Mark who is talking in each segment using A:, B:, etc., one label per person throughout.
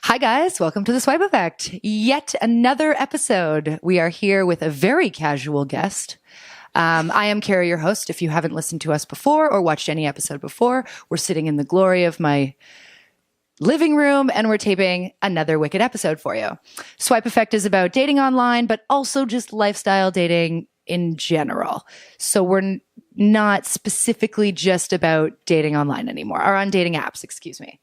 A: Hi, guys. Welcome to the Swipe Effect. Yet another episode. We are here with a very casual guest. I am Carrie, your host. If you haven't listened to us before or watched any episode before, we're sitting in the glory of my living room and we're taping another wicked episode for you. Swipe Effect is about dating online, but also just lifestyle dating in general. So we're not specifically just about dating online anymore, or on dating apps, excuse me.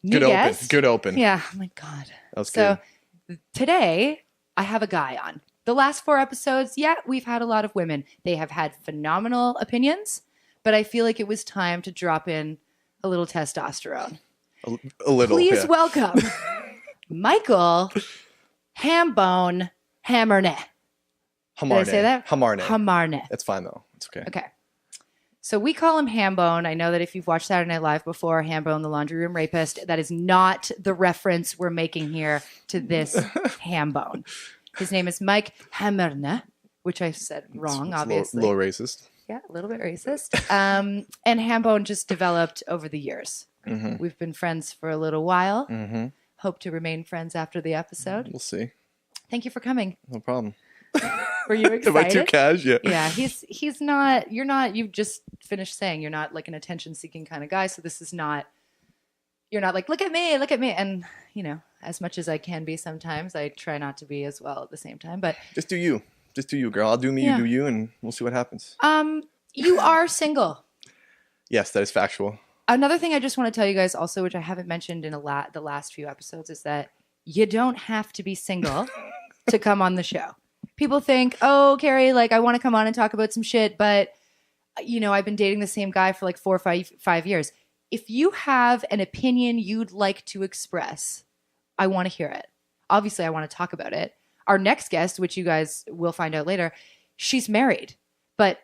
B: Good open.
A: Yeah. Oh my God.
B: That was
A: So
B: good.
A: today I have a guy on. The last 4 episodes, yeah, we've had a lot of women. They have had phenomenal opinions, but I feel like it was time to drop in a little testosterone.
B: A little.
A: Please
B: yeah.
A: welcome Michael Hambone Hamarne. Did I say that?
B: Hamarne.
A: Hamarne.
B: That's fine though. It's okay.
A: Okay. So we call him Hambone. I know that if you've watched Saturday Night Live before, Hambone, the laundry room rapist, that is not the reference we're making here to this Hambone. His name is Mike Hamarne, which I said wrong,
B: It's
A: obviously.
B: A little racist.
A: Yeah, a little bit racist. And Hambone just developed over the years.
B: Mm-hmm.
A: We've been friends for a little while.
B: Mm-hmm.
A: Hope to remain friends after the episode.
B: We'll see.
A: Thank you for coming.
B: No problem.
A: Were you
B: Am I too
A: excited?
B: cash? Yeah.
A: Yeah, he's not, you've just finished saying you're not like an attention seeking kind of guy. So this is not, you're not like, look at me. And, you know, as much as I can be sometimes, I try not to be as well at the same time. But
B: Just do you. Just do you, girl. I'll do me,
A: Yeah.
B: you do you, and we'll see what happens.
A: you are single.
B: Yes, that is factual.
A: Another thing I just want to tell you guys also, which I haven't mentioned in the last few episodes, is that you don't have to be single to come on the show. People think, oh, Carrie, like I want to come on and talk about some shit, but you know, I've been dating the same guy for like 4 or 5 years. If you have an opinion you'd like to express, I want to hear it. Obviously, I want to talk about it. Our next guest, which you guys will find out later, she's married, but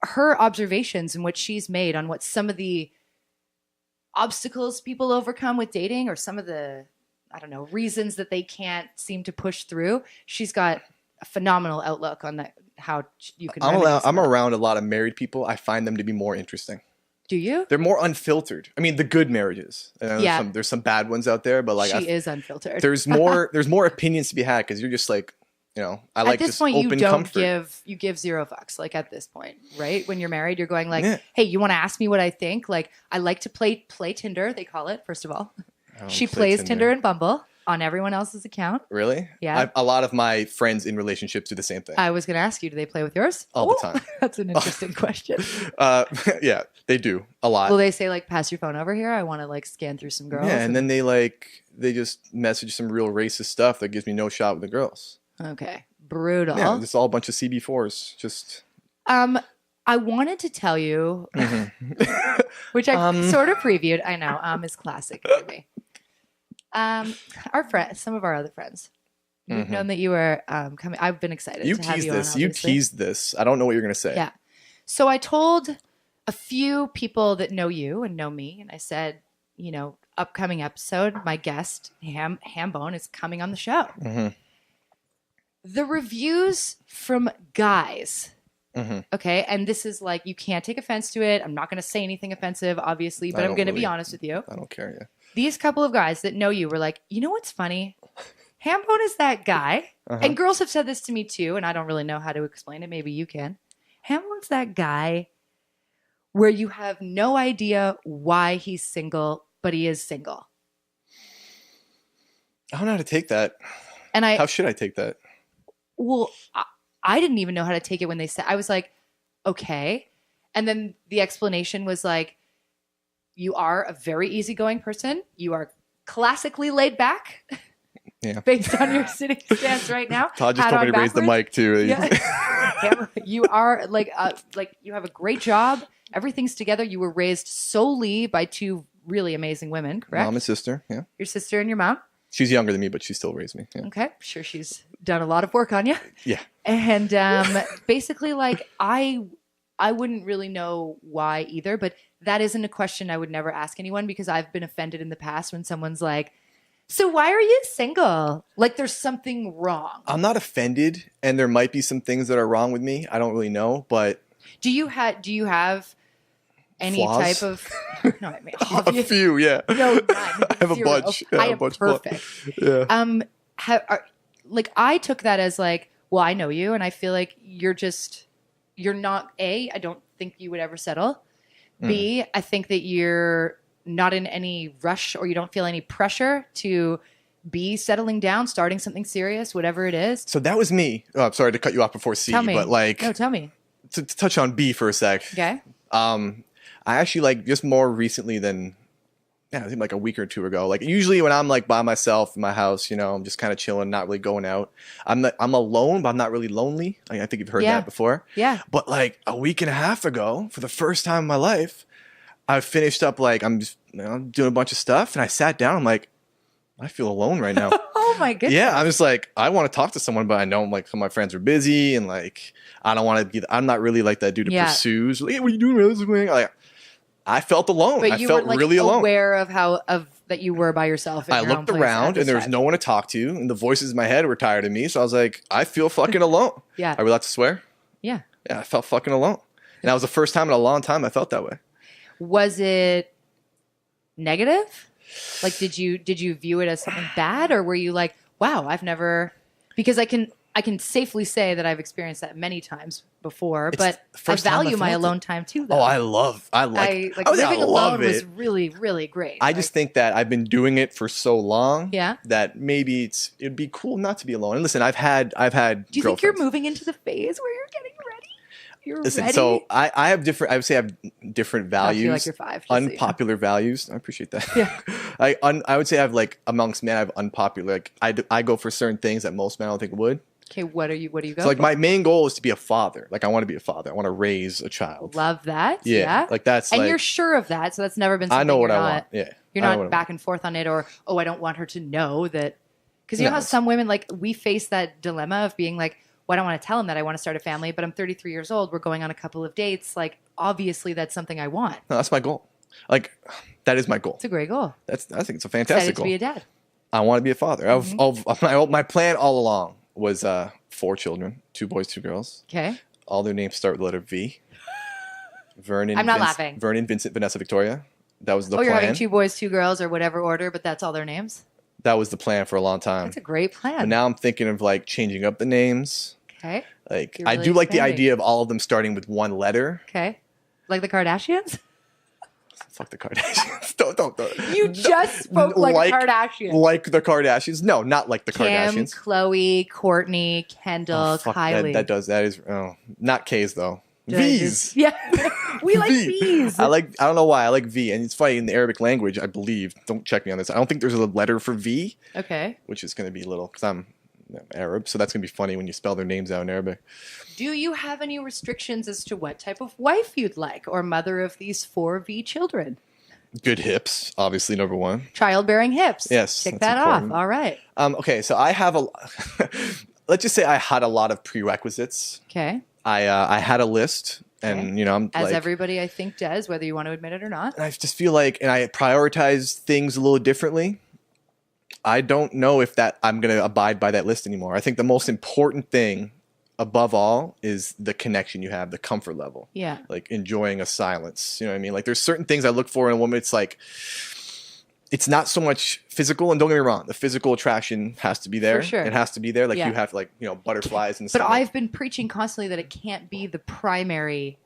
A: her observations and what she's made on what some of the obstacles people overcome with dating, or some of the, I don't know, reasons that they can't seem to push through. She's got a phenomenal outlook on that, how you can.
B: I'm around a lot of married people. I find them to be more interesting.
A: Do you?
B: They're more unfiltered. I mean, the good marriages. I know
A: Yeah.
B: there's some bad ones out there, but like
A: She is unfiltered.
B: there's more opinions to be had because you're just like, you know, I like
A: at this
B: just
A: point, you
B: open
A: don't
B: comfort.
A: give 0 fucks. Like at this point, right? When you're married, you're going like,
B: Yeah.
A: hey, you want to ask me what I think? Like, I like to play Tinder. They call it. First of all,
B: I don't
A: she
B: play
A: plays Tinder and Bumble on everyone else's account.
B: Really?
A: Yeah.
B: A lot of my friends in relationships do the same thing.
A: I was going to ask you, do they play with yours?
B: All the
A: Ooh,
B: time.
A: That's an interesting question.
B: Yeah, they do a lot.
A: Will they say like, pass your phone over here? I want to like scan through some girls.
B: Yeah, and then they just message some real racist stuff that gives me no shot with the girls.
A: Okay, brutal.
B: Yeah, just all a bunch of CB4s. Just
A: I wanted to tell you,
B: Mhm.
A: which I sort of previewed. I know, is classic for me. Our friends, some of our other friends, we've
B: Mhm.
A: known that you were coming. I've been excited
B: you
A: to have
B: teased
A: you
B: this.
A: on.
B: You
A: obviously.
B: teased this. I don't know what you're gonna say.
A: Yeah. So I told a few people that know you and know me, and I said, you know, upcoming episode, my guest Hambone is coming on the show.
B: hmm
A: The reviews from guys.
B: hmm
A: Okay, and this is like, you can't take offense to it. I'm not going to say anything offensive, obviously, but
B: I
A: I'm
B: don't
A: going to be
B: really-
A: honest with you.
B: I don't care. Yeah.
A: These couple of guys that know you were like, you know what's funny? Hambone is that guy.
B: Uh-huh.
A: And girls have said this to me too, and I don't really know how to explain it. Maybe you can. Hambone's that guy where you have no idea why he's single, but he is single.
B: I don't know how to take that.
A: And
B: How should I take that?
A: well, I didn't even know how to take it when they said, I was like, okay. And then the explanation was like, you are a very easygoing person. You are classically laid back.
B: Yeah.
A: Based on your sitting stance right now.
B: Todd just
A: Hat
B: told me
A: on
B: to raise the
A: backwards.
B: mic too.
A: Yeah. You are like you have a great job. Everything's together. You were raised solely by 2 really amazing women, correct?
B: Mom and sister. Yeah.
A: Your sister and your mom.
B: She's younger than me, but she still raised me. Yeah.
A: Okay, I'm sure she's done a lot of work on you.
B: Yeah.
A: And basically, like I wouldn't really know why either, but that isn't a question I would never ask anyone because I've been offended in the past when someone's like, so why are you single? Like there's something wrong.
B: I'm not offended, and there might be some things that are wrong with me. I don't really know, but
A: Do you have any
B: Flaws?
A: type of no, I mean,
B: A few, yeah.
A: no, none.
B: I have a
A: Zero.
B: bunch. Yeah,
A: I
B: a
A: am
B: bunch of
A: perfect.
B: Yeah.
A: Like I took that as like, well, I know you, and I feel like you're not A, I don't think you would ever settle. B, I think that you're not in any rush or you don't feel any pressure to be settling down, starting something serious, whatever it is.
B: So that was me. Oh, I'm sorry to cut you off before C,
A: Tell me.
B: but like
A: No, tell me.
B: to touch on B for a sec.
A: Okay.
B: I actually like just more recently than I think like a week or two ago. Like usually when I'm like by myself in my house, you know, I'm just kind of chilling, not really going out. I'm alone, but I'm not really lonely. I think you've heard
A: Yeah.
B: that before.
A: Yeah.
B: But like a week and a half ago, for the first time in my life, I finished up like I'm just doing a bunch of stuff, and I sat down. I'm like, I feel alone right now.
A: Oh my goodness.
B: Yeah, I'm just like I want to talk to someone, but I know like some of my friends are busy, and like I don't want to be. I'm not really like that dude who
A: Yeah.
B: pursues. Like, hey, what are you doing? Man? What's going on? Like, I felt alone.
A: But
B: I
A: you
B: felt
A: were like
B: really alone.
A: aware of that you were by yourself. In
B: I
A: your own
B: looked
A: place
B: around
A: at this
B: and there was
A: time.
B: no one to talk to, and the voices in my head were tired of me. So I was like, I feel fucking alone.
A: Yeah.
B: Are we allowed to swear?
A: Yeah.
B: Yeah, I felt fucking alone, and that was the first time in a long time I felt that way.
A: Was it negative? Like, did you view it as something bad, or were you like, wow, I've never? Because I can safely say that I've experienced that many times before,
B: It's
A: but
B: the
A: I
B: first time I
A: value my
B: felt it.
A: alone time too. Though.
B: Oh, I like
A: like
B: I
A: living
B: love
A: alone
B: it.
A: was really, really great.
B: I just think that I've been doing it for so long
A: Yeah.
B: that maybe it'd be cool not to be alone. And listen, I've had
A: do you think you're
B: girlfriends.
A: moving into the phase where you're getting ready? You're
B: Listen,
A: ready.
B: so I have different. I would say I have different
A: I
B: values.
A: feel like you're 5. just so you know.
B: Unpopular values. I appreciate that.
A: Yeah.
B: I would say I have like amongst men I have unpopular. Like I go for certain things that most men I don't think would.
A: Okay, what do you go?
B: So like
A: for?
B: my main goal is to be a father. Like I want to be a father. I want to raise a child.
A: Love that.
B: Yeah.
A: Yeah.
B: Like that's
A: And
B: like
A: you're sure of that, so that's never been something
B: I know what
A: you're
B: I
A: not,
B: want. Yeah.
A: You're
B: I know
A: not
B: what I
A: back and forth on it, or, oh, I don't want her to know that. Because you know
B: No.
A: how some women, like, we face that dilemma of being like, well, I don't want to tell him that I want to start a family, but I'm 33 years old. We're going on a couple of dates. Like, obviously, that's something I want.
B: No, that's my goal. Like that is my goal.
A: It's a great goal.
B: I think it's a
A: Excited
B: fantastic
A: to
B: goal.
A: be a dad.
B: I want to be a father. My plan all along was 4 children, 2 boys, 2 girls.
A: Okay.
B: All their names start with the letter V. Vernon.
A: I'm not laughing.
B: Vernon, Vincent, Vanessa, Victoria. That was the
A: You're
B: plan.
A: having 2 boys, 2 girls, or whatever order, but that's all their names.
B: That was the plan for a long time.
A: That's a great plan.
B: But now I'm thinking of like changing up the names.
A: Okay.
B: Like
A: You're
B: I
A: really
B: do like the
A: expanding.
B: idea of all of them starting with 1 letter.
A: Okay. Like the Kardashians?
B: Fuck the Kardashians. don't.
A: You just spoke like a Kardashian.
B: Like the Kardashians? No, not like the
A: Kim,
B: Kardashians.
A: Chloe, Courtney, Kendall,
B: Oh, fuck,
A: Kylie.
B: that is not K's though.
A: Did I
B: V's.
A: just- Yeah. We like
B: V.
A: V's.
B: I don't know why I like V, and it's funny in the Arabic language. I believe. Don't check me on this. I don't think there's a letter for V,
A: Okay.
B: which is going to be little because I'm Arab, so that's going to be funny when you spell their names out in Arabic.
A: Do you have any restrictions as to what type of wife you'd like, or mother of these 4 V children?
B: Good hips, obviously number 1.
A: Childbearing hips.
B: Yes,
A: Tick
B: that's
A: that
B: important.
A: off. All right.
B: Okay, so I have let's just say I had a lot of prerequisites.
A: Okay.
B: I had a list, and
A: Okay.
B: you know I'm
A: As
B: like,
A: everybody, I think, does, whether you want to admit it or not.
B: and I just feel like, and I prioritize things a little differently. I don't know if that I'm going to abide by that list anymore. I think the most important thing above all is the connection you have, the comfort level,
A: Yeah.
B: like enjoying a silence. You know what I mean? Like there's certain things I look for in a woman. It's like, it's not so much physical, and don't get me wrong, the physical attraction has to be there.
A: For sure.
B: It has to be there. Like
A: Yeah.
B: you have like, butterflies and
A: But
B: stuff.
A: I've been preaching constantly that it can't be the primary.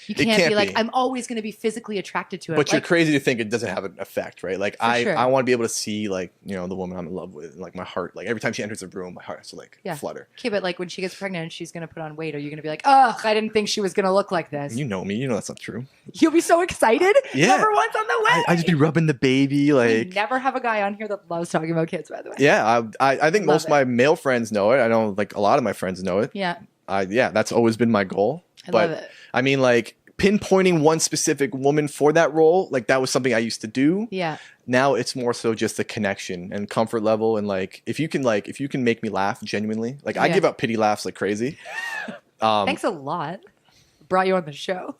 A: You
B: It
A: can't,
B: can't
A: be like,
B: be.
A: I'm always going to be physically attracted to it.
B: But you're
A: Like,
B: crazy to think it doesn't have an effect, right? Like
A: sure.
B: I want to be able to see like, the woman I'm in love with, and like my heart, like every time she enters a room, my heart has to like
A: Yeah.
B: flutter.
A: okay, but like when she gets pregnant and she's going to put on weight, are you going to be like, ugh, I didn't think she was going to look like this?
B: You know me, you know that's not true.
A: You'll be so excited.
B: Yeah.
A: Number one's on the way.
B: I just be rubbing the baby,
A: We
B: like
A: never have a guy on here that loves talking about kids, by the way.
B: yeah. I think
A: Love
B: most of my male friends know it. I know like a lot of my friends know it.
A: Yeah.
B: That's always been my goal.
A: I
B: But
A: love it.
B: I mean, like pinpointing one specific woman for that role, like that was something I used to do.
A: Yeah.
B: Now it's more so just the connection and comfort level, and like if you can make me laugh genuinely, like I
A: Yeah.
B: give out pity laughs like crazy.
A: Thanks a lot. Brought you on the show.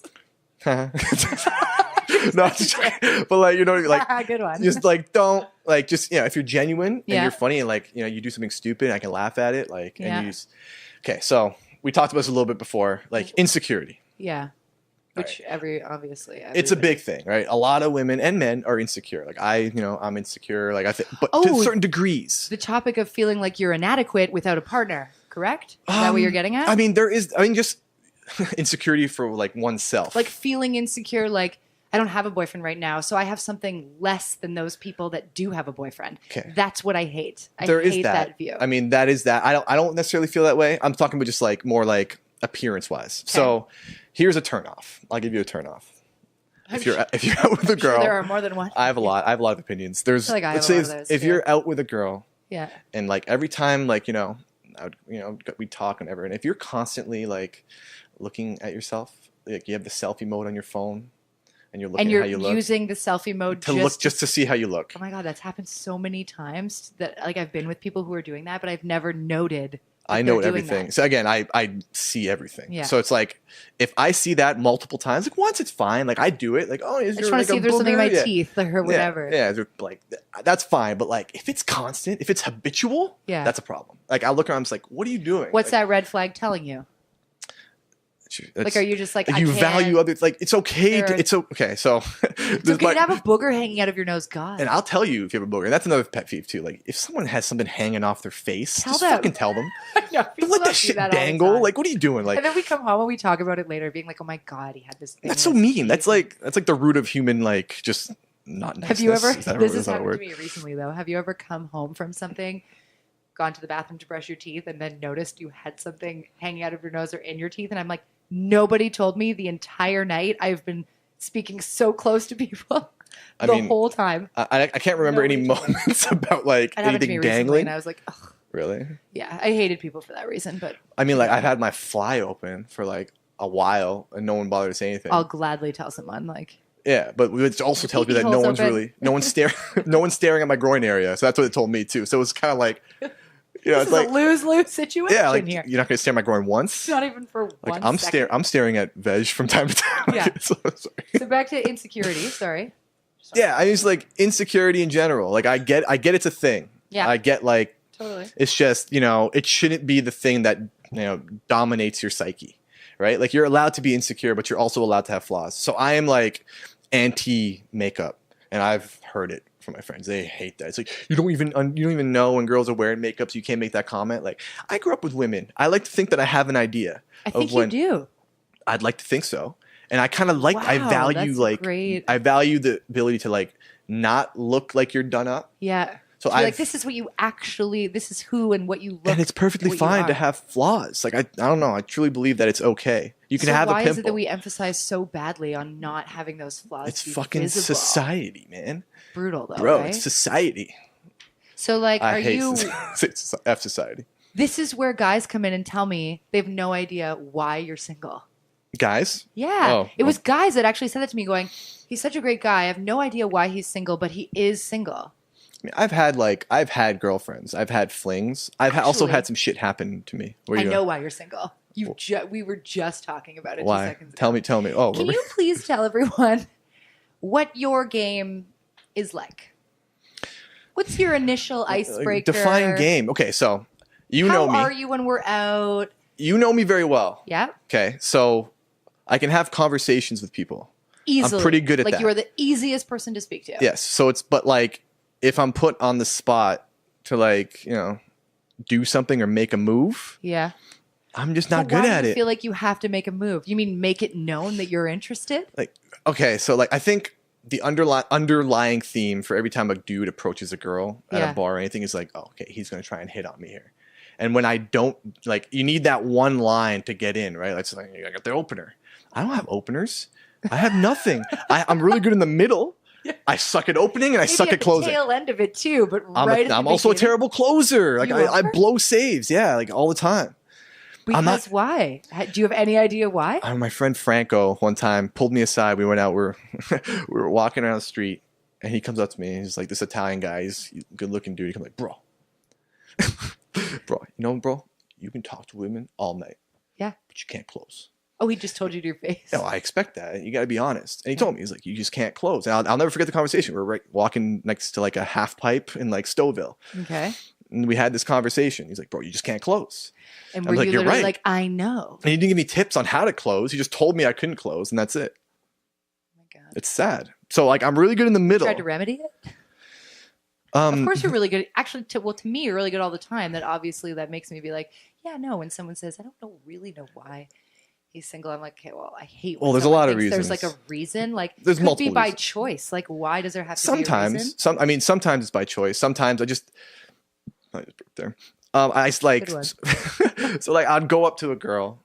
B: No, just- but like like
A: Good one.
B: just like don't like just if you're genuine and
A: Yeah.
B: you're funny and like you do something stupid, I can laugh at it, like
A: Yeah.
B: and you just okay. So we talked about this a little bit before, like insecurity.
A: Yeah. Which obviously
B: It's a
A: everybody-
B: big thing, right? A lot of women and men are insecure. Like I'm insecure. Like I think, but
A: Oh,
B: to certain degrees.
A: the topic of feeling like you're inadequate without a partner. Correct? Is that what you're getting at?
B: I mean, just insecurity for like oneself.
A: Like feeling insecure, like I don't have a boyfriend right now, so I have something less than those people that do have a boyfriend.
B: Okay.
A: That's what I hate. I
B: there is
A: hate that view.
B: I mean, that is that. I don't necessarily feel that way. I'm talking about just like more like appearance wise. So here's a turnoff. I'll give you a turnoff. If you're out with a girl,
A: there are more than one.
B: I have a lot of opinions. There's
A: I feel like I
B: let's
A: have a
B: say
A: lot of those,
B: if
A: too.
B: you're out with a girl
A: Yeah.
B: and like every time like we talk and whatever, and if you're constantly like looking at yourself, like you have the selfie mode on your phone and you're looking
A: And you're
B: at how you look
A: using the selfie mode
B: just to see how you look.
A: Oh my god, that's happened so many times that like I've been with people who are doing that, but I've never noted.
B: I
A: they're
B: know
A: doing
B: everything.
A: that.
B: So again, I see everything.
A: Yeah.
B: So it's like if I see that multiple times, like once it's fine. Like I do it. Like
A: I just want to see if there's something in my teeth or whatever.
B: Yeah, like that's fine. But like if it's constant, if it's habitual,
A: Yeah.
B: that's a problem. Like I look around, I'm just like, what are you doing?
A: What's
B: like,
A: that red flag telling you? Like, are you just like I
B: you
A: can't-
B: value others? Like it's okay.
A: There-
B: It's okay. So
A: It's okay to have a booger hanging out of your nose. God.
B: and I'll tell you if you have a booger. That's another pet peeve too. Like if someone has something hanging off their face,
A: Tell
B: just
A: them.
B: fucking tell them.
A: No,
B: Don't
A: people
B: let
A: don't
B: that
A: do
B: shit
A: that all the
B: dangle.
A: time.
B: Like what are you doing? Like
A: and then we come home and we talk about it later, being like, "Oh my god, he had this thing."
B: that's
A: in
B: so
A: his
B: mean.
A: teeth."
B: That's like the root of human like just not niceness.
A: Have you ever?
B: Is that
A: This
B: is
A: has
B: that a
A: happened to
B: word?
A: me recently, though. Have you ever come home from something, gone to the bathroom to brush your teeth, and then noticed you had something hanging out of your nose or in your teeth? And I'm like, nobody told me the entire night. I've been speaking so close to people
B: I
A: the
B: mean,
A: whole time.
B: I can't remember any
A: Nobody told me.
B: moments about like
A: It happened to me
B: anything
A: recently,
B: dangling.
A: and I was like, ugh.
B: Really?
A: Yeah, I hated people for that reason, but
B: I mean, like I've had my fly open for like a while and no one bothered to say anything.
A: I'll gladly tell someone. Like,
B: Yeah, but it also tells me
A: pee-pee
B: that no
A: hole's
B: one's
A: open.
B: really, no one's staring, no one's staring at my groin area. So that's what it told me too. So it was kind of like,
A: this
B: it's
A: is
B: like,
A: a lose-lose situation
B: yeah, like
A: here.
B: you're not gonna stare at my groin once.
A: It's not even for
B: Like
A: one second.
B: I'm staring at veg from time to time.
A: Yeah.
B: So, sorry.
A: So back to insecurity. Sorry.
B: Yeah, I mean, it's like insecurity in general. Like I get it's a thing.
A: Yeah.
B: I get like
A: Totally.
B: it's just it shouldn't be the thing that dominates your psyche, right? Like you're allowed to be insecure, but you're also allowed to have flaws. So I am like anti makeup, and I've heard it from my friends. They hate that. It's like you don't even know when girls are wearing makeup, so you can't make that comment. Like I grew up with women. I like to think that I have an idea
A: I
B: of
A: think you
B: when
A: do.
B: I'd like to think so, and I kind of like I
A: Wow,
B: value
A: that's
B: like
A: great.
B: I value the ability to like not look like you're done up.
A: Yeah.
B: So
A: To be like,
B: I've-
A: this is what you actually, this is who and what you look.
B: and it's perfectly
A: what you
B: fine to
A: are.
B: have flaws. Like I don't know. I truly believe that it's okay. You can
A: So
B: have a
A: why
B: pimple.
A: is it that we emphasize so badly on not having those flaws?
B: It's
A: be
B: fucking
A: visible?
B: society, man.
A: Brutal though,
B: Bro,
A: right?
B: it's society.
A: So like,
B: I
A: are
B: hate
A: you?
B: F society.
A: This is where guys come in and tell me they have no idea why you're single.
B: Guys,
A: Yeah,
B: Oh,
A: it was guys that actually said that to me, going, "He's such a great guy. I have no idea why he's single, but he is single."
B: I mean, I've had girlfriends. I've had flings. I've also
A: Actually-
B: had some shit happen to me. Where
A: I
B: you
A: know why you're single. We were just talking about it 2
B: why?
A: seconds ago.
B: Tell me. Oh,
A: Can you please tell everyone what your game is like? What's your initial icebreaker?
B: define game. Okay, so you
A: How
B: know me.
A: are you when we're out?
B: You know me very well.
A: Yeah,
B: Okay, so I can have conversations with people.
A: easily.
B: pretty good at
A: like
B: that.
A: you are the easiest person to speak to.
B: Yes. So but like if I'm put on the spot to like, do something or make a move,
A: Yeah.
B: I'm just
A: So
B: not good
A: why
B: at
A: do you
B: it.
A: feel like you have to make a move? You mean make it known that you're interested?
B: Like, okay, so like I think the underlying theme for every time a dude approaches a girl at
A: Yeah.
B: a bar or anything is like, oh, okay, he's gonna try and hit on me here. And when I don't, like, you need that one line to get in, right? Like, I got the opener. I don't have openers. I have nothing. I'm really good in the middle. I suck at opening and I
A: Maybe
B: suck
A: at
B: at closing.
A: the tail end of it too, but
B: I'm,
A: right at the
B: I'm also a
A: beginning.
B: terrible closer. Like
A: You
B: I
A: are?
B: blow saves, yeah, like all the time. I'm not-
A: Because why? Do you have any idea why?
B: My friend Franco one time pulled me aside. We went out. We were walking around the street, and he comes up to me. He's like this Italian guy. He's a good-looking dude. He comes like, bro, bro, you can talk to women all night.
A: Yeah.
B: but you can't close.
A: Oh, he just told you to your face.
B: No, I expect that. You got to be honest. And he told me, he's like, you just can't close. And I'll never forget the conversation. We're walking next to like a half pipe in like Stouffville.
A: Okay.
B: And we had this conversation. He's like, bro, you just can't close.
A: And
B: I
A: were
B: was like,
A: you
B: "You're
A: literally
B: right."
A: like, I know?
B: And he didn't give me tips on how to close. He just told me I couldn't close, and that's it.
A: Oh my God.
B: It's sad. So like I'm really good in the middle.
A: Tried to remedy it? Of course you're really good. Actually, to me, you're really good all the time. That obviously that makes me be like, yeah, no. When someone says, I don't really know why he's single, I'm like, okay, well, I hate. When
B: Well, there's a
A: someone
B: lot of
A: thinks
B: reasons.
A: There's like a reason. Like
B: There's
A: could
B: multiple
A: be by
B: reasons.
A: choice. Like why does there have to be a reason?
B: Sometimes it's by choice. Sometimes I just broke there. I just like
A: Good
B: so like I'd go up to a girl,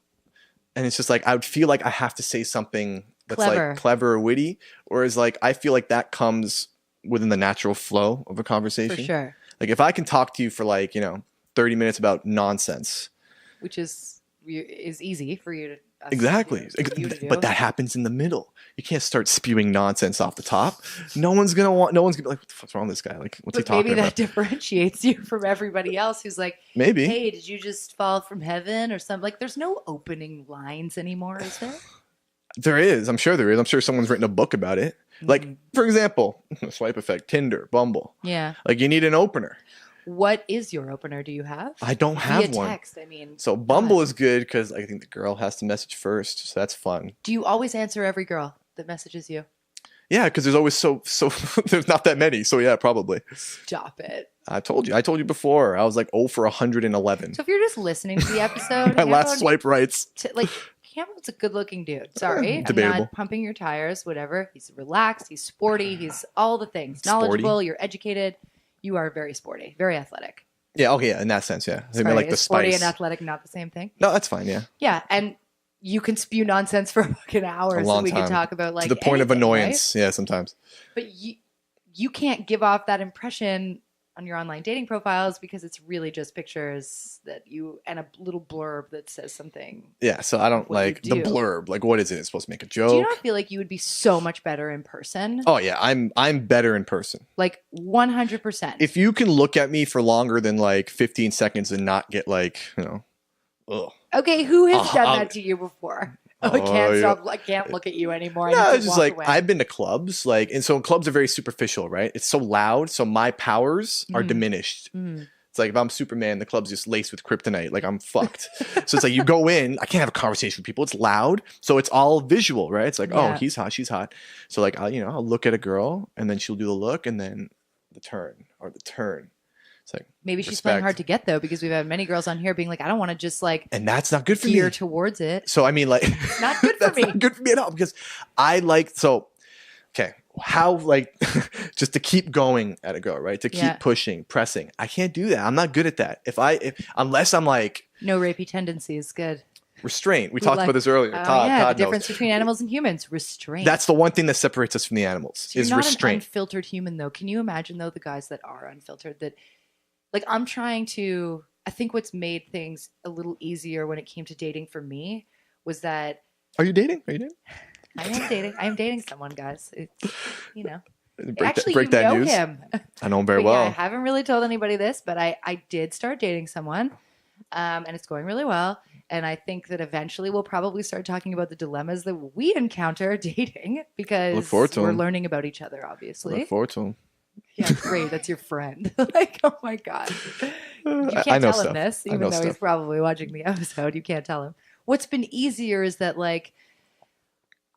B: and it's just like I would feel like I have to say something that's
A: Clever.
B: like clever or witty, whereas like I feel like that comes within the natural flow of a conversation.
A: For sure.
B: Like if I can talk to you for like 30 minutes about nonsense.
A: Which is easy for you to
B: Exactly.
A: for you to do.
B: But that happens in the middle. You can't start spewing nonsense off the top. No one's gonna be like, what the fuck's wrong with this guy? Like, what's he
A: But
B: talking
A: maybe that
B: about?
A: differentiates you from everybody else who's like,
B: Maybe.
A: hey, did you just fall from heaven or something? Like, there's no opening lines anymore, is there?
B: There is. I'm sure there is. I'm sure someone's written a book about it. Like, for example, swipe effect, Tinder, Bumble.
A: Yeah.
B: Like, you need an opener.
A: What is your opener? Do you have?
B: I don't have
A: Via
B: one.
A: text, I mean.
B: So Bumble is good because I think the girl has to message first. So that's fun.
A: Do you always answer every girl that messages you?
B: Yeah, because there's always so there's not that many. So yeah, probably.
A: Stop it.
B: I told you before. I was like 0 for 111.
A: So if you're just listening to the episode,
B: My last swipe rights.
A: Cameron's a good-looking dude. Sorry,
B: Debatable.
A: I'm not pumping your tires. Whatever. He's relaxed. He's sporty. He's all the things.
B: Sporty.
A: Knowledgeable. You're educated. You are very sporty. Very athletic.
B: Yeah, okay, yeah, in that sense, yeah. I
A: Sorry,
B: mean, like the
A: is sporty
B: spice.
A: and athletic not the same thing?
B: No, that's fine, yeah.
A: Yeah, and you can spew nonsense for fucking hours,
B: long
A: and we
B: time.
A: can talk about like
B: To the point of
A: anything,
B: annoyance, yeah, sometimes.
A: right? But you can't give off that impression on your online dating profiles because it's really just pictures that you and a little blurb that says something.
B: Yeah, so I don't
A: What
B: like
A: you
B: the
A: do.
B: blurb. Like, what is it? It's supposed to make a
A: Do you
B: joke?
A: not feel like you would be so much better in person?
B: Oh yeah, I'm better in person.
A: Like 100%.
B: If you can look at me for longer than like 15 seconds and not get like, ugh.
A: Okay, who has done
B: I'll-
A: that to you before?
B: Oh,
A: I can't
B: yeah.
A: stop. I can't look at you anymore. I
B: No,
A: need to
B: it's just
A: walk
B: like
A: away.
B: I've been to clubs, like, and so clubs are very superficial, right? It's so loud, so my powers are diminished.
A: Mm.
B: It's like if I'm Superman, the club's just laced with kryptonite. Like I'm fucked. So it's like you go in, I can't have a conversation with people. It's loud, so it's all visual, right? It's like, oh,
A: Yeah.
B: he's hot, she's hot. So like I'll look at a girl, and then she'll do the look, and then the turn. It's like,
A: Maybe she's playing
B: respect.
A: hard to get though, because we've had many girls on here being like, I don't want to just like
B: and that's not good for
A: gear
B: me.
A: towards it.
B: So I mean, like,
A: Not good for
B: that's
A: me.
B: not good for me at all because I like okay. How like just to keep going at a girl, right? To keep
A: Yeah.
B: pushing, pressing. I can't do that. I'm not good at that. Unless I'm like
A: No rapey tendencies. Good.
B: restraint. We talked
A: like-
B: about this earlier.
A: Oh,
B: Todd
A: yeah, the
B: knows.
A: difference between animals and humans. Restraint.
B: That's the one thing that separates us from the animals
A: So you're
B: is
A: not an
B: restraint.
A: unfiltered human though. Can you imagine though the guys that are unfiltered that like I'm trying to I think what's made things a little easier when it came to dating for me was that
B: Are you dating?
A: I am dating someone, guys. It's, you know.
B: Break
A: You
B: that
A: know
B: news.
A: him.
B: I know him very
A: But yeah, I
B: well.
A: haven't really told anybody this, but I did start dating someone, and it's going really well. And I think that eventually we'll probably start talking about the dilemmas that we encounter dating because
B: Look forward to
A: we're
B: 'em.
A: learning about each other, obviously.
B: Look forward to him.
A: Yeah, great. That's your friend. Like, oh my god, you can't
B: I know
A: tell him
B: stuff.
A: this,
B: I
A: even
B: know
A: though he's
B: stuff.
A: probably watching the episode. You can't tell him. What's been easier is that like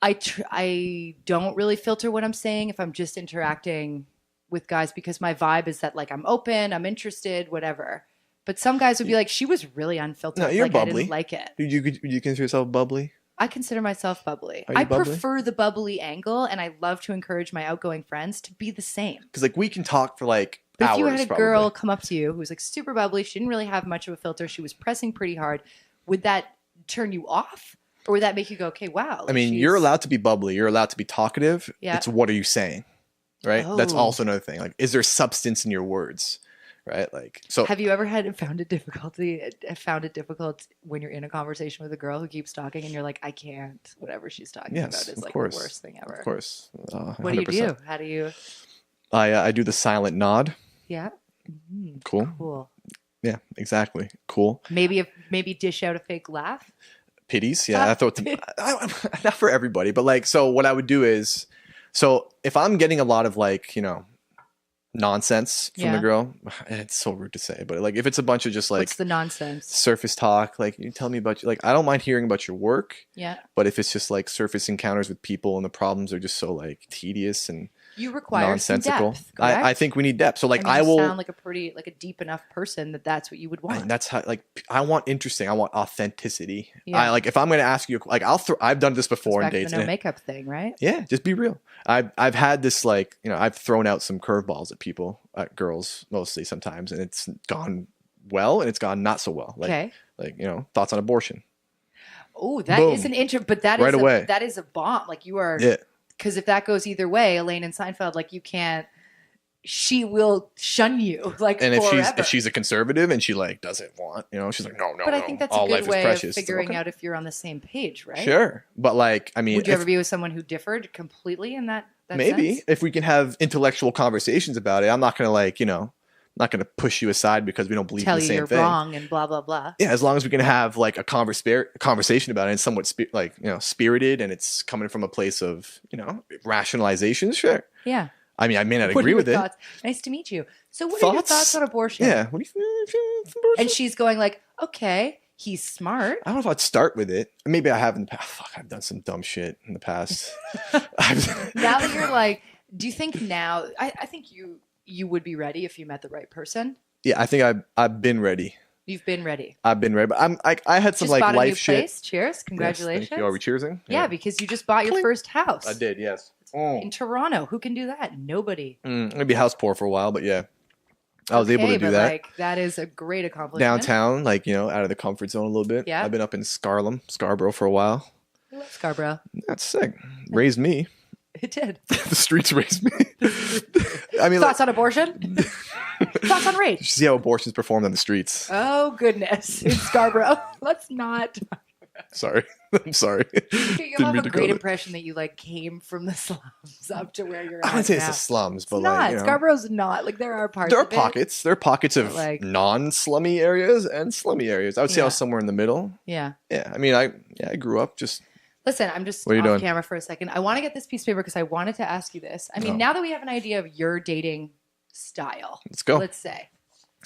A: I don't really filter what I'm saying if I'm just interacting with guys because my vibe is that like I'm open, I'm interested, whatever. But some guys would be like, she was really unfiltered.
B: No, you're
A: like I
B: bubbly.
A: didn't like it.
B: Would you consider yourself bubbly?
A: I consider myself bubbly.
B: Are you
A: I
B: bubbly?
A: prefer the bubbly angle, and I love to encourage my outgoing friends to be the same.
B: Because like we can talk for like
A: But
B: hours.
A: if you had a
B: probably.
A: girl come up to you who was like super bubbly, she didn't really have much of a filter, she was pressing pretty hard, would that turn you off? Or would that make you go, okay, wow.
B: I mean, you're allowed to be bubbly. You're allowed to be talkative.
A: Yeah.
B: It's what are you saying, right? That's
A: Oh.
B: also another thing. Like, is there substance in your words, right? Like, so
A: Have you ever found it difficult when you're in a conversation with a girl who keeps talking and you're like, I can't, whatever she's talking
B: Yes,
A: about is
B: of
A: like
B: course.
A: the worst thing ever.
B: of course,
A: What do you
B: 100%.
A: do? How do you?
B: I do the silent nod.
A: Yeah. Mhm.
B: Cool.
A: Cool.
B: Yeah, exactly. Cool.
A: Maybe dish out a fake laugh.
B: Pities. Yeah, I thought not for everybody, but like, so what I would do is, so if I'm getting a lot of like, nonsense from the
A: Yeah.
B: girl. It's so rude to say, but like if it's a bunch of just like
A: What's the nonsense?
B: surface talk, like you tell me about like I don't mind hearing about your work,
A: Yeah.
B: but if it's just like surface encounters with people and the problems are just so like tedious and
A: You require some
B: nonsensical,
A: depth, correct?
B: I think we need depth. So like
A: I mean, you
B: will.
A: sound like a deep enough person that's what you would want.
B: And that's how like I want interesting. I want authenticity.
A: Yeah.
B: I like if I'm gonna ask you like I've done this before in
A: Back to
B: dates.
A: the no
B: and
A: makeup thing, right?
B: yeah, just be real. I've had this like I've thrown out some curveballs at people, at girls mostly sometimes, and it's gone well and it's gone not so well. Like
A: Okay.
B: like thoughts on abortion.
A: Oh, that
B: Boom.
A: is an but that is
B: Right away.
A: that is a bomb. Like you are,
B: Yeah,
A: because if that goes either way, Elaine and Seinfeld, like you can't. She will shun you like
B: and
A: forever.
B: if she's a conservative and she like doesn't want she's like no,
A: but I think that's
B: all
A: a good
B: life
A: way
B: is
A: of
B: precious. It's like,
A: figuring
B: okay.
A: out if you're on the same page, right?
B: Sure, but like I mean,
A: Would you ever be with someone who differed completely in that
B: maybe
A: sense?
B: if we can have intellectual conversations about it, I'm not gonna like not gonna push you aside because we don't believe
A: Tell
B: in the
A: you
B: same
A: you're
B: thing.
A: wrong and blah blah blah.
B: Yeah, as long as we can have like a conversation about it and somewhat spirited and it's coming from a place of rationalization. Sure.
A: Yeah.
B: I mean, I may not
A: What are
B: agree
A: your
B: with it.
A: thoughts? Nice to meet you. So what are your
B: Thoughts?
A: thoughts on abortion?
B: Yeah. What do you think?
A: And she's going like, okay, he's smart.
B: I don't know if I'd start with it. Maybe I have in the past. Fuck, I've done some dumb shit in the past.
A: Now that you're like, do you think now? I think you would be ready if you met the right person.
B: Yeah, I think I've been ready.
A: You've been ready.
B: I've been ready, but I had some
A: Just
B: like
A: bought a
B: life
A: new
B: shit.
A: place. Cheers!
B: Yes,
A: Congratulations.
B: thank you. Are we cheersing?
A: Yeah, because you just bought your
B: Clink.
A: first house.
B: I did. Yes. Oh.
A: In Toronto. Who can do that? Nobody.
B: Maybe house poor for a while, but yeah, I was able
A: Okay,
B: to do
A: but
B: that.
A: like that is a great accomplishment.
B: Downtown, like out of the comfort zone a little bit.
A: Yeah.
B: I've been up in Scarborough for a while.
A: I love Scarborough.
B: That's sick. Raised me.
A: It did.
B: The streets raised me. I mean,
A: Thoughts on abortion? Thoughts on rape?
B: you see how abortions performed on the streets.
A: Oh goodness, in Scarborough. Let's not.
B: Sorry, I'm sorry.
A: You
B: Didn't
A: have
B: mean
A: a
B: to
A: great
B: go
A: impression that you like came from the slums up to where you're
B: I
A: at
B: wouldn't say
A: now.
B: it's the slums, but
A: It's
B: like
A: not. Scarborough's not. Like there are parts.
B: there are
A: of it.
B: pockets. There are pockets of
A: Like-
B: non-slummy areas and slummy areas. I would say I was
A: Yeah.
B: somewhere in the middle.
A: Yeah.
B: Yeah, I mean, I grew up just.
A: Listen, I'm just
B: What are you
A: off
B: doing?
A: camera for a second. I want to get this piece of paper because I wanted to ask you this. I mean,
B: Oh.
A: now that we have an idea of your dating style,
B: Let's go.
A: let's say.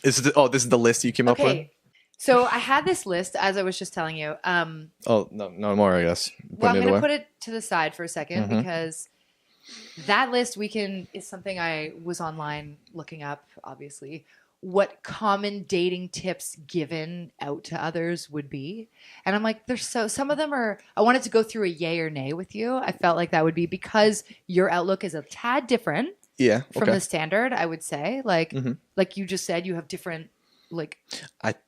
B: This is the list you came up with.
A: Okay. So I had this list, as I was just telling you.
B: Oh no more, I guess.
A: Well, I'm
B: Putting it
A: going to
B: away.
A: put it to the side for a 2nd
B: Mhm.
A: because that list is something I was online looking up, obviously, what common dating tips given out to others would be. And I'm like, some of them are, I wanted to go through a yay or nay with you. I felt like that would be because your outlook is a tad different
B: Yeah.
A: from
B: Okay.
A: the standard, I would say. Like,
B: Mhm.
A: like you just said, you have different, like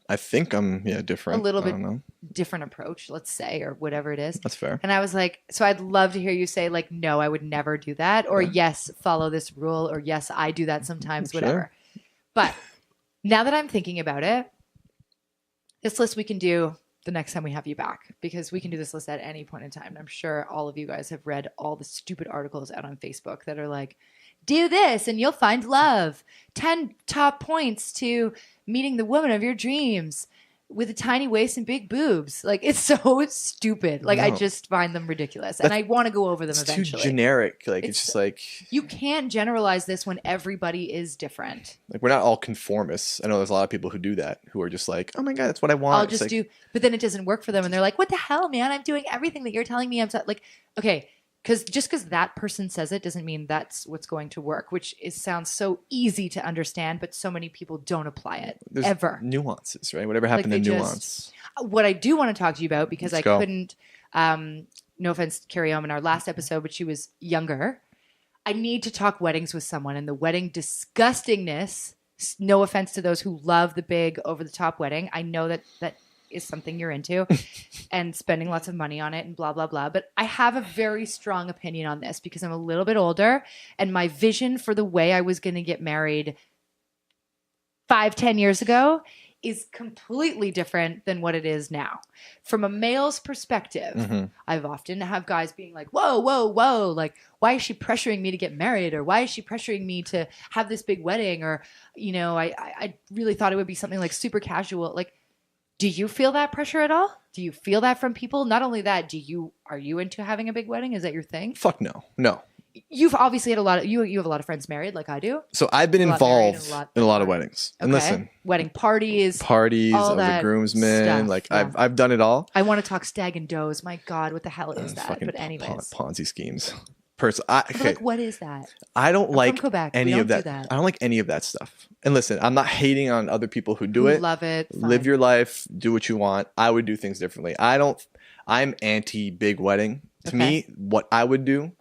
B: I think I'm different.
A: A little
B: I
A: bit.
B: don't know.
A: different approach, let's say, or whatever it is.
B: That's fair.
A: And I was like, so I'd love to hear you say, like, no, I would never do that. Or
B: Okay.
A: yes, follow this rule. Or yes, I do that sometimes,
B: Sure.
A: whatever. But now that I'm thinking about it, this list we can do the next time we have you back because we can do this list at any point in time. And I'm sure all of you guys have read all the stupid articles out on Facebook that are like, do this and you'll find love. 10 top points to meeting the woman of your dreams with a tiny waist and big boobs. Like, it's so stupid. Like, I
B: No.
A: just find them ridiculous. And I want to go over them
B: It's
A: eventually.
B: too generic. Like it's
A: It's-
B: just like
A: You can't generalize this when everybody is different.
B: we're not all conformists. I know there's a lot of people who do that who are just like, oh my god, that's what I want.
A: I'll
B: It's
A: just
B: like,
A: do, but then it doesn't work for them. And they're like, what the hell, man? I'm doing everything that you're telling me. I'm so, like, okay. Because just because that person says it doesn't mean that's what's going to work, which sounds so easy to understand, but so many people don't apply it
B: there's
A: ever.
B: nuances, right? Whatever happened
A: they
B: to
A: just-
B: nuance.
A: What I do want to talk to you about, because
B: Let's
A: I
B: go.
A: couldn't, no offense to Carrie Om in our last episode, but she was younger. I need to talk weddings with someone and the wedding disgustingness. No offense to those who love the big over the top wedding. I know that is something you're into and spending lots of money on it and blah, blah, blah. But I have a very strong opinion on this because I'm a little bit older and my vision for the way I was going to get married 5-10 years ago is completely different than what it is now. From a male's perspective,
B: Mhm.
A: I've often have guys being like, whoa, whoa, whoa, like, why is she pressuring me to get married? Or why is she pressuring me to have this big wedding? Or, I really thought it would be something like super casual. Like, do you feel that pressure at all? Do you feel that from people? Not only that, are you into having a big wedding? Is that your thing?
B: Fuck no.
A: You've obviously had a lot of you have a lot of friends married, like I do.
B: So I've been
A: A lot married
B: involved
A: and
B: in a lot of weddings. And
A: Okay.
B: listen,
A: Wedding parties.
B: parties, I
A: all
B: was a
A: that
B: groomsman.
A: stuff,
B: Like
A: yeah.
B: I've done it all.
A: I want to talk stag and does. My God, what the hell is that?
B: Fucking
A: But anyways,
B: Ponzi schemes.
A: but
B: Okay,
A: like, what is that?
B: I don't
A: I'm
B: like
A: from Quebec. We
B: any
A: don't
B: of
A: do
B: that.
A: that.
B: I don't like any of that stuff. And listen, I'm not hating on other people who do
A: Who
B: it.
A: love it.
B: Live
A: fine.
B: your life, do what you want. I would do things differently. I'm anti big wedding. To
A: Okay.
B: me, what I would do,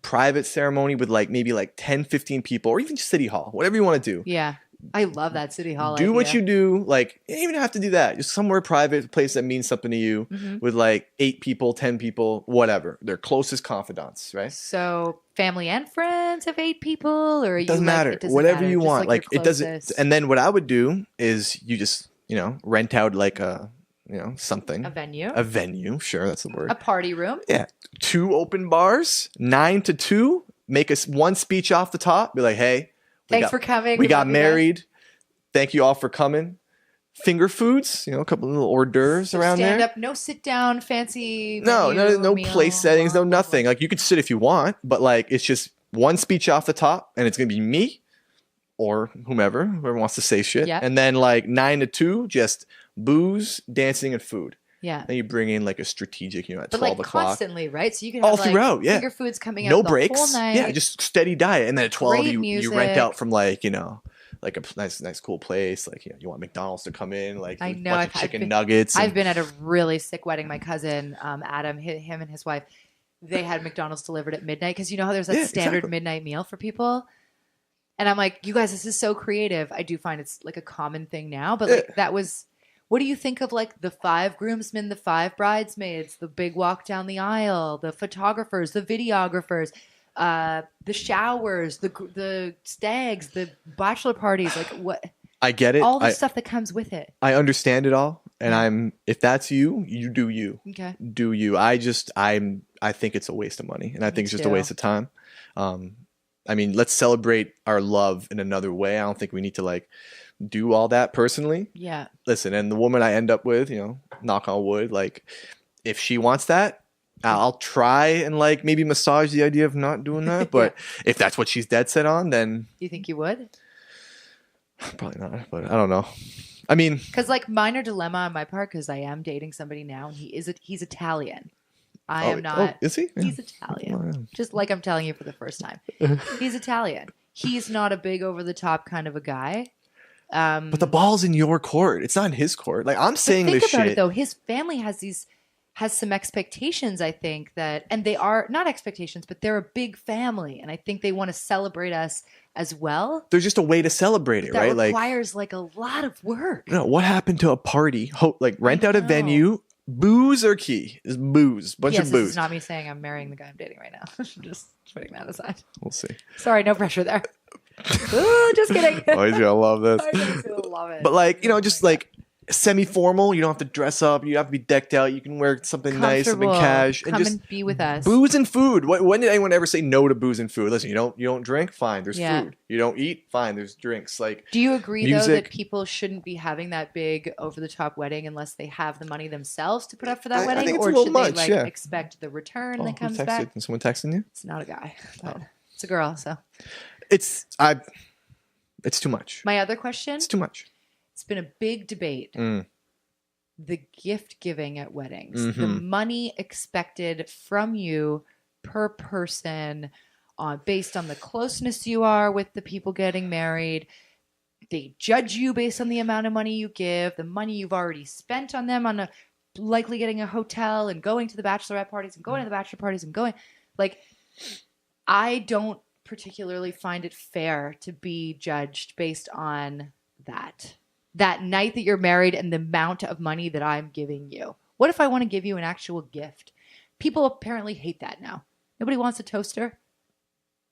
B: private ceremony with like maybe like 10, 15 people, or even just city hall, whatever you want to do.
A: Yeah, I love that city hall.
B: Do what
A: idea.
B: you do. Like, you don't even have to do that. Just somewhere private, a place that means something to you,
A: Mhm.
B: with like 8 people, 10 people, whatever. Their closest confidants, right?
A: So family and friends of 8 people, or are you
B: Doesn't
A: like,
B: matter.
A: it doesn't
B: Whatever
A: matter,
B: you
A: just,
B: want. Like
A: your
B: it doesn't.
A: closest,
B: And then what I would do is you just, rent out like something.
A: a venue,
B: A venue. Sure, that's the word.
A: a party room.
B: Yeah. 2 open bars, 9 to 2. Make us one speech off the top. Be like, hey,
A: Thanks for coming.
B: we got
A: love you guys.
B: married. Thank you all for coming. Finger foods, a couple of little hors d'oeuvres
A: So
B: around
A: stand
B: there.
A: up, no sit down, fancy.
B: No,
A: menu,
B: no
A: meal,
B: place settings, no
A: blah, blah, blah.
B: nothing. Like you could sit if you want, but like it's just one speech off the top, and it's gonna be me or whoever wants to say shit.
A: Yeah.
B: And then like 9 to 2, just booze, dancing, and food.
A: Yeah,
B: Then you bring in like a strategic, at
A: but
B: 12
A: like
B: o'clock.
A: constantly, right? So you can
B: All
A: have, like,
B: throughout, yeah.
A: finger foods coming out
B: No
A: the
B: breaks.
A: whole night.
B: Yeah, just steady diet. And then at 12,
A: Great
B: you rent out
A: music.
B: from like, like a nice cool place. Like, you want McDonald's to come in, like
A: I
B: a
A: know,
B: bunch
A: I've-
B: of
A: I've
B: chicken
A: been-
B: nuggets.
A: I've been at a really sick wedding. My cousin Adam, him and his wife, they had McDonald's delivered at midnight because you know how there's that
B: Yeah,
A: standard
B: exactly.
A: midnight meal for people. And I'm like, you guys, this is so creative. I do find it's like a common thing now, but like that was. What do you think of like the 5 groomsmen, the 5 bridesmaids, the big walk down the aisle, the photographers, the videographers, the showers, the stags, the bachelor parties, like what?
B: I get it.
A: All the stuff that comes with it.
B: I understand it all. And if that's you, you do you.
A: Okay.
B: Do you. I think it's a waste of money. And I think it's just a
A: too.
B: waste of time. I mean, let's celebrate our love in another way. I don't think we need to like do all that personally.
A: Yeah.
B: Listen, and the woman I end up with, knock on wood, like if she wants that, I'll try and like maybe massage the idea of not doing that. But if that's what she's dead set on, then
A: Do you think you would?
B: probably not. But I don't know. I mean,
A: Because like minor dilemma on my part, because I am dating somebody now, and he's Italian. I am not.
B: Oh, is he?
A: He's
B: Yeah.
A: Italian.
B: Oh, yeah.
A: Just like I'm telling you for the first time. He's Italian. He's not a big over the top kind of a guy.
B: But the ball's in your court. It's not in his court. Like I'm saying
A: think
B: this
A: about
B: shit.
A: it though. His family has some expectations, I think, and they are not expectations, but they're a big family, and I think they want to celebrate us as well.
B: There's just a way to celebrate it,
A: That
B: right? Like,
A: requires like a lot of work.
B: what happened to a party? Like rent out a
A: know.
B: venue. Booze are key. Is booze. Bunch
A: Yes,
B: of
A: this
B: booze.
A: is not me saying I'm marrying the guy I'm dating right now. Just putting that aside.
B: We'll see.
A: Sorry, no pressure there. Ooh, just kidding.
B: Oh, he's gonna love this.
A: I just love it.
B: But like, just like semi-formal. You don't have to dress up. You don't have to be decked out. You can wear something nice, something
A: Comfortable.
B: cash,
A: Come
B: and just
A: and be with us.
B: booze and food. When did anyone ever say no to booze and food? Listen, you don't drink, fine. There's
A: Yeah.
B: food. You don't eat, fine. There's drinks. Like
A: Do you agree though
B: music.
A: that people shouldn't be having that big over the top wedding unless they have the money themselves to put up for that
B: I
A: wedding?
B: think it's
A: or
B: a little
A: should
B: much,
A: they like
B: yeah.
A: expect the return
B: oh,
A: that
B: who
A: comes
B: texted?
A: back?
B: Is someone texting you?
A: It's not a guy, but
B: Oh.
A: it's a girl. So
B: It's too much.
A: my other question,
B: It's too much.
A: it's been a big debate.
B: Mm.
A: The gift giving at weddings, the
B: Mhm.
A: money expected from you per person, based on the closeness you are with the people getting married. They judge you based on the amount of money you give, the money you've already spent on them, on likely getting a hotel and going to the bachelorette parties and going to the bachelor parties and going. Like, I don't particularly find it fair to be judged based on that night that you're married and the amount of money that I'm giving you. What if I want to give you an actual gift? People apparently hate that now. Nobody wants a toaster.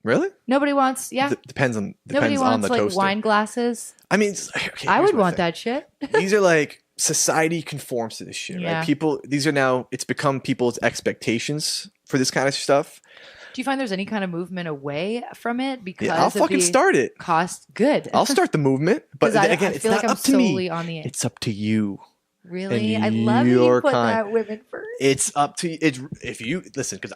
B: Really?
A: Nobody wants, yeah.
B: Depends
A: Nobody
B: on
A: wants
B: the
A: like
B: toaster.
A: wine glasses.
B: I mean, okay,
A: I
B: here's
A: would
B: my
A: want
B: thing.
A: that shit.
B: These are like society conforms to this shit,
A: Yeah.
B: right? These are now, it's become people's expectations for this kind of stuff.
A: Do you find there's any kind of movement away from it because
B: Yeah, I'll
A: of
B: fucking
A: the
B: start it.
A: cost? Good.
B: I'll start the movement, but
A: 'Cause I
B: again, it's
A: feel
B: not
A: like I'm
B: up to
A: solely
B: me.
A: on the
B: It's up to you.
A: really.
B: and
A: I love that you
B: your
A: put
B: kind.
A: that women first.
B: It's up to it's if you listen, because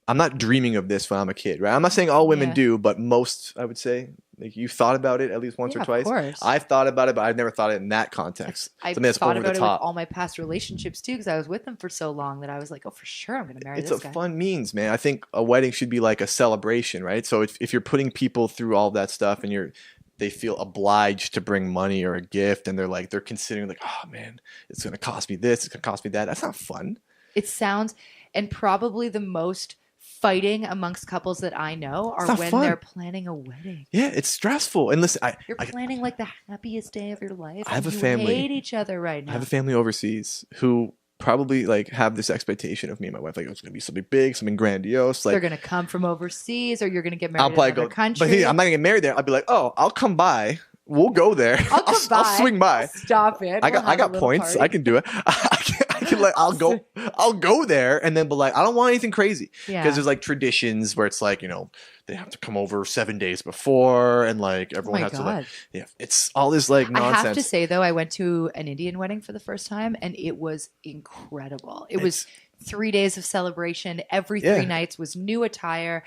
B: I'm not dreaming of this when I'm a kid, right? I'm not saying all women
A: Yeah.
B: do, but most, I would say, like you've thought about it at least once
A: Yeah,
B: or
A: of
B: twice.
A: course.
B: I've thought about it, but I've never thought it in that context.
A: I
B: Something that's
A: thought
B: over
A: about
B: the
A: it with
B: top.
A: all my past relationships too, because I was with them for so long that I was like, oh, for sure, I'm going to marry
B: It's
A: this
B: a
A: guy.
B: fun means, man. I think a wedding should be like a celebration, right? So if you're putting people through all that stuff and they feel obliged to bring money or a gift, and they're considering like, oh man, it's gonna cost me this, it's gonna cost me that. That's not fun.
A: It sounds, and probably the most fighting amongst couples that I know are
B: not
A: when
B: fun.
A: they're planning a wedding.
B: Yeah, it's stressful. And listen,
A: You're planning like the happiest day of your life.
B: I have
A: and
B: a
A: you
B: family.
A: hate each other right now.
B: I have a family overseas who probably like have this expectation of me and my wife, like, oh, it's gonna be something big, something grandiose. Like
A: They're going to come from overseas, or you're going to get married
B: I'll
A: in
B: probably
A: another
B: go,
A: country.
B: but I'm not gonna get married there. I'll be like, oh, I'll come by. We'll go there.
A: I'll come by.
B: I'll swing by.
A: Stop it.
B: I
A: We'll
B: got
A: have a little
B: points.
A: party.
B: I can do it. I'll go there and then, but like I don't want anything crazy because
A: Yeah.
B: there's like traditions where it's like, they have to come over 7 days before and like
A: Oh
B: everyone
A: my
B: has to like,
A: God.
B: yeah, it's all this like
A: I have to
B: nonsense.
A: say though, I went to an Indian wedding for the first time, and it was incredible. It was 3 days of celebration. Every
B: Yeah.
A: 3 nights was new attire,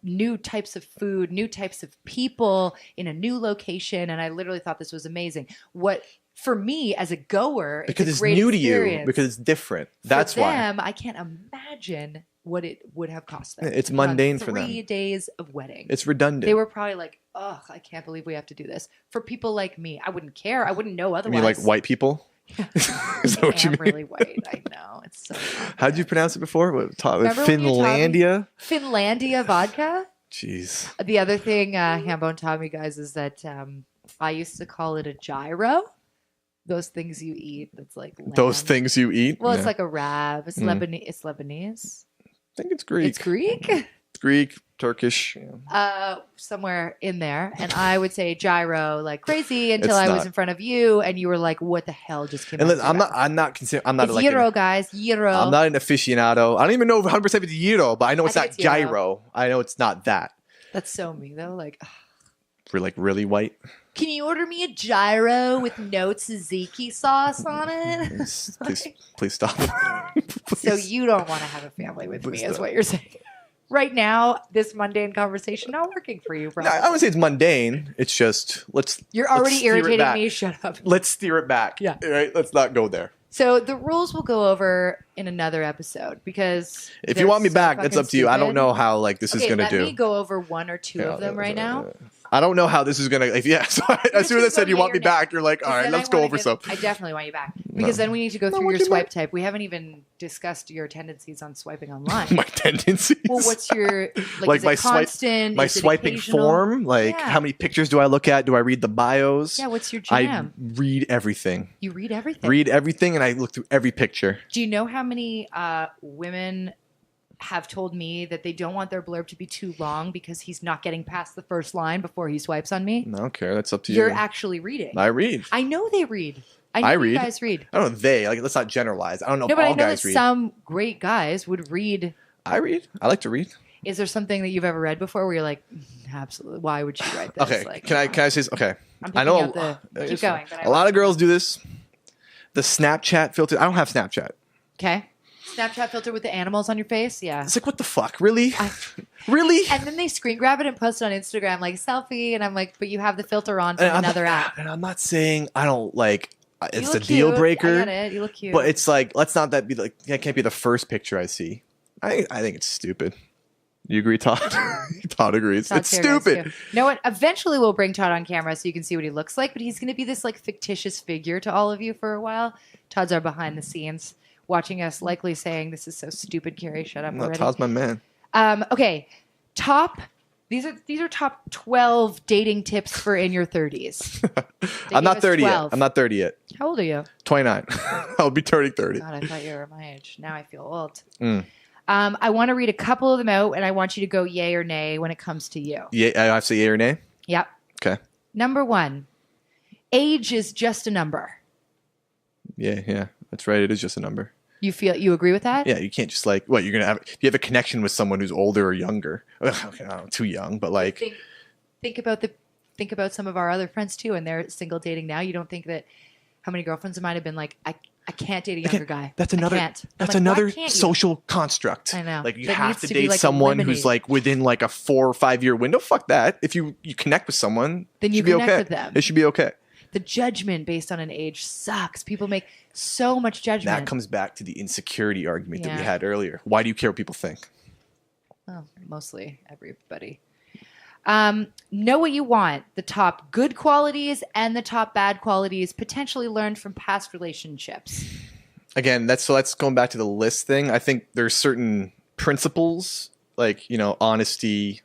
A: new types of food, new types of people in a new location, and I literally thought this was amazing. What for me as a goer,
B: Because
A: it's
B: it's
A: a great
B: new to you,
A: experience.
B: because it's different.
A: For
B: That's why.
A: them, I can't imagine what it would have cost them.
B: It's
A: to put on
B: mundane for them.
A: 3 days of wedding.
B: It's redundant.
A: They were probably like, "Ugh, I can't believe we have to do this." For people like me, I wouldn't care. I wouldn't know
B: I
A: otherwise.
B: mean, like white people. Is that what you
A: I am
B: mean?
A: really white. I know it's so.
B: How'd you pronounce it before?
A: Remember when you taught me?
B: Finlandia.
A: Finlandia vodka?
B: Jeez.
A: The other thing Hambone taught me, guys, is that I used to call it a gyro. Those things you eat. That's like
B: Those
A: lamb.
B: things you eat.
A: Well, it's
B: Yeah.
A: like a rab. It's
B: Mm.
A: Lebanese. It's Lebanese.
B: I think it's Greek.
A: It's Greek.
B: Greek, Turkish.
A: Somewhere in there, and I would say gyro like crazy until
B: It's
A: I was
B: not.
A: in front of you, and you were like, "What the hell just came?"
B: And
A: out
B: listen,
A: of your mouth?"
B: I'm not
A: It's
B: like
A: gyro, guys. Gyro.
B: I'm not an aficionado. I don't even know 100% if it's gyro, but I know it's
A: I
B: not
A: think it's gyro.
B: gyro. I know it's not that.
A: That's so me though. Like, ugh.
B: We're like really white.
A: Can you order me a gyro with no tzatziki sauce on it?
B: Please stop.
A: So
B: Please.
A: you don't want to have a family with
B: Please
A: me, is
B: don't.
A: what you're saying. Right now, this mundane conversation not working for you, bro.
B: No, I wouldn't say it's mundane. It's just
A: You're
B: let's
A: already
B: steer it
A: irritating
B: back.
A: me. Shut up.
B: Let's steer it back.
A: Yeah.
B: All right. Let's not go there.
A: So the rules we'll go over in another episode because
B: If
A: they're
B: you want me
A: so
B: back, it's
A: fucking
B: up to you. I don't
A: stupid.
B: know how like this is
A: Okay,
B: gonna
A: let
B: do.
A: me go over 1 or 2 of them right now.
B: I don't know how this is gonna. As soon as I said you want me back, you're like, all right,
A: Then
B: let's
A: I
B: go
A: wanna
B: over
A: get-
B: some.
A: I definitely want you back because then we need to go
B: No,
A: through
B: what
A: your
B: you
A: swipe
B: want?
A: type. We haven't even discussed your tendencies on swiping online.
B: My tendencies.
A: Well, what's your
B: Like
A: is
B: my
A: it
B: swipe-
A: constant?
B: my
A: Is it
B: swiping
A: occasional?
B: form? Like
A: Yeah.
B: how many pictures do I look at? Do I read the bios?
A: Yeah, what's your
B: I
A: jam?
B: read everything.
A: You read everything.
B: Read everything, and I look through every picture.
A: Do you know how many women have told me that they don't want their blurb to be too long because he's not getting past the first line before he swipes on me?
B: I don't care. That's up to
A: You're
B: you.
A: actually reading.
B: I read.
A: I know they read. I know
B: I
A: you
B: read.
A: guys read.
B: I don't know they. Like, let's not generalize. I don't know
A: No,
B: if
A: but I
B: all
A: know that
B: guys read.
A: some great guys would read.
B: I read. I like to read.
A: Is there something that you've ever read before where you're like, absolutely, why would she write this?
B: Okay.
A: Like,
B: Can I say? Okay.
A: I'm
B: I know.
A: picking out the. Keep
B: it's
A: going.
B: fine.
A: But
B: A lot of girls do this. The Snapchat filter. I don't have Snapchat.
A: Okay. Snapchat filter with the animals on your face. Yeah.
B: It's like, what the fuck? Really?
A: I-
B: Really?
A: And then they screen grab it and post it on Instagram like selfie, and I'm like, but you have the filter on from
B: And I'm
A: another
B: not,
A: app.
B: And I'm not saying I don't like.
A: You
B: It's a
A: look
B: deal
A: cute.
B: breaker.
A: I get it. You look cute.
B: But it's like, let's not that be like, that can't be the first picture I see. I think it's stupid. You agree, Todd? Todd agrees.
A: Todd's
B: It's
A: here, guys,
B: stupid.
A: too. You know what? Eventually, we'll bring Todd on camera so you can see what he looks like. But he's going to be this like fictitious figure to all of you for a while. Todd's our behind the scenes, watching us, likely saying, "This is so stupid, Carrie. Shut up
B: No,
A: already."
B: Todd's my man.
A: Okay, top. These are top 12 dating tips for in your 30s.
B: I'm not 30 yet.
A: 12.
B: I'm not 30 yet.
A: How old are you?
B: 29. I'll be turning 30.
A: God, I thought you were my age. Now I feel old.
B: Mm.
A: I want to read a couple of them out, and I want you to go yay or nay when it comes to you.
B: Yeah, I have to say yay or nay?
A: Yep.
B: Okay.
A: Number 1, age is just a number.
B: Yeah. That's right. It is just a number.
A: You agree with that?
B: Yeah, you can't just like, what, you're going to have, you have a connection with someone who's older or younger. Okay, not too young, but like,
A: Think about some of our other friends too, and they're single dating now. You don't think that how many girlfriends of mine have been like, I I can't date a younger guy.
B: That's
A: I
B: another.
A: can't. I'm
B: That's
A: like, why
B: another
A: can't you?
B: social construct.
A: I know.
B: Like you
A: That
B: have
A: needs
B: to
A: to be,
B: date
A: like,
B: someone who's
A: eliminated.
B: like within like a 4 or 5 year window. Fuck that. If you connect with someone,
A: Then
B: it
A: you
B: should be
A: connect
B: okay.
A: with them.
B: It should be okay.
A: The judgment based on an age sucks. People make so much judgment.
B: That comes back to the insecurity argument that we
A: Yeah.
B: had earlier. Why do you care what people think?
A: Well, mostly everybody. Know what you want. The top good qualities and the top bad qualities potentially learned from past relationships.
B: Again, that's going back to the list thing. I think there's certain principles like, honesty,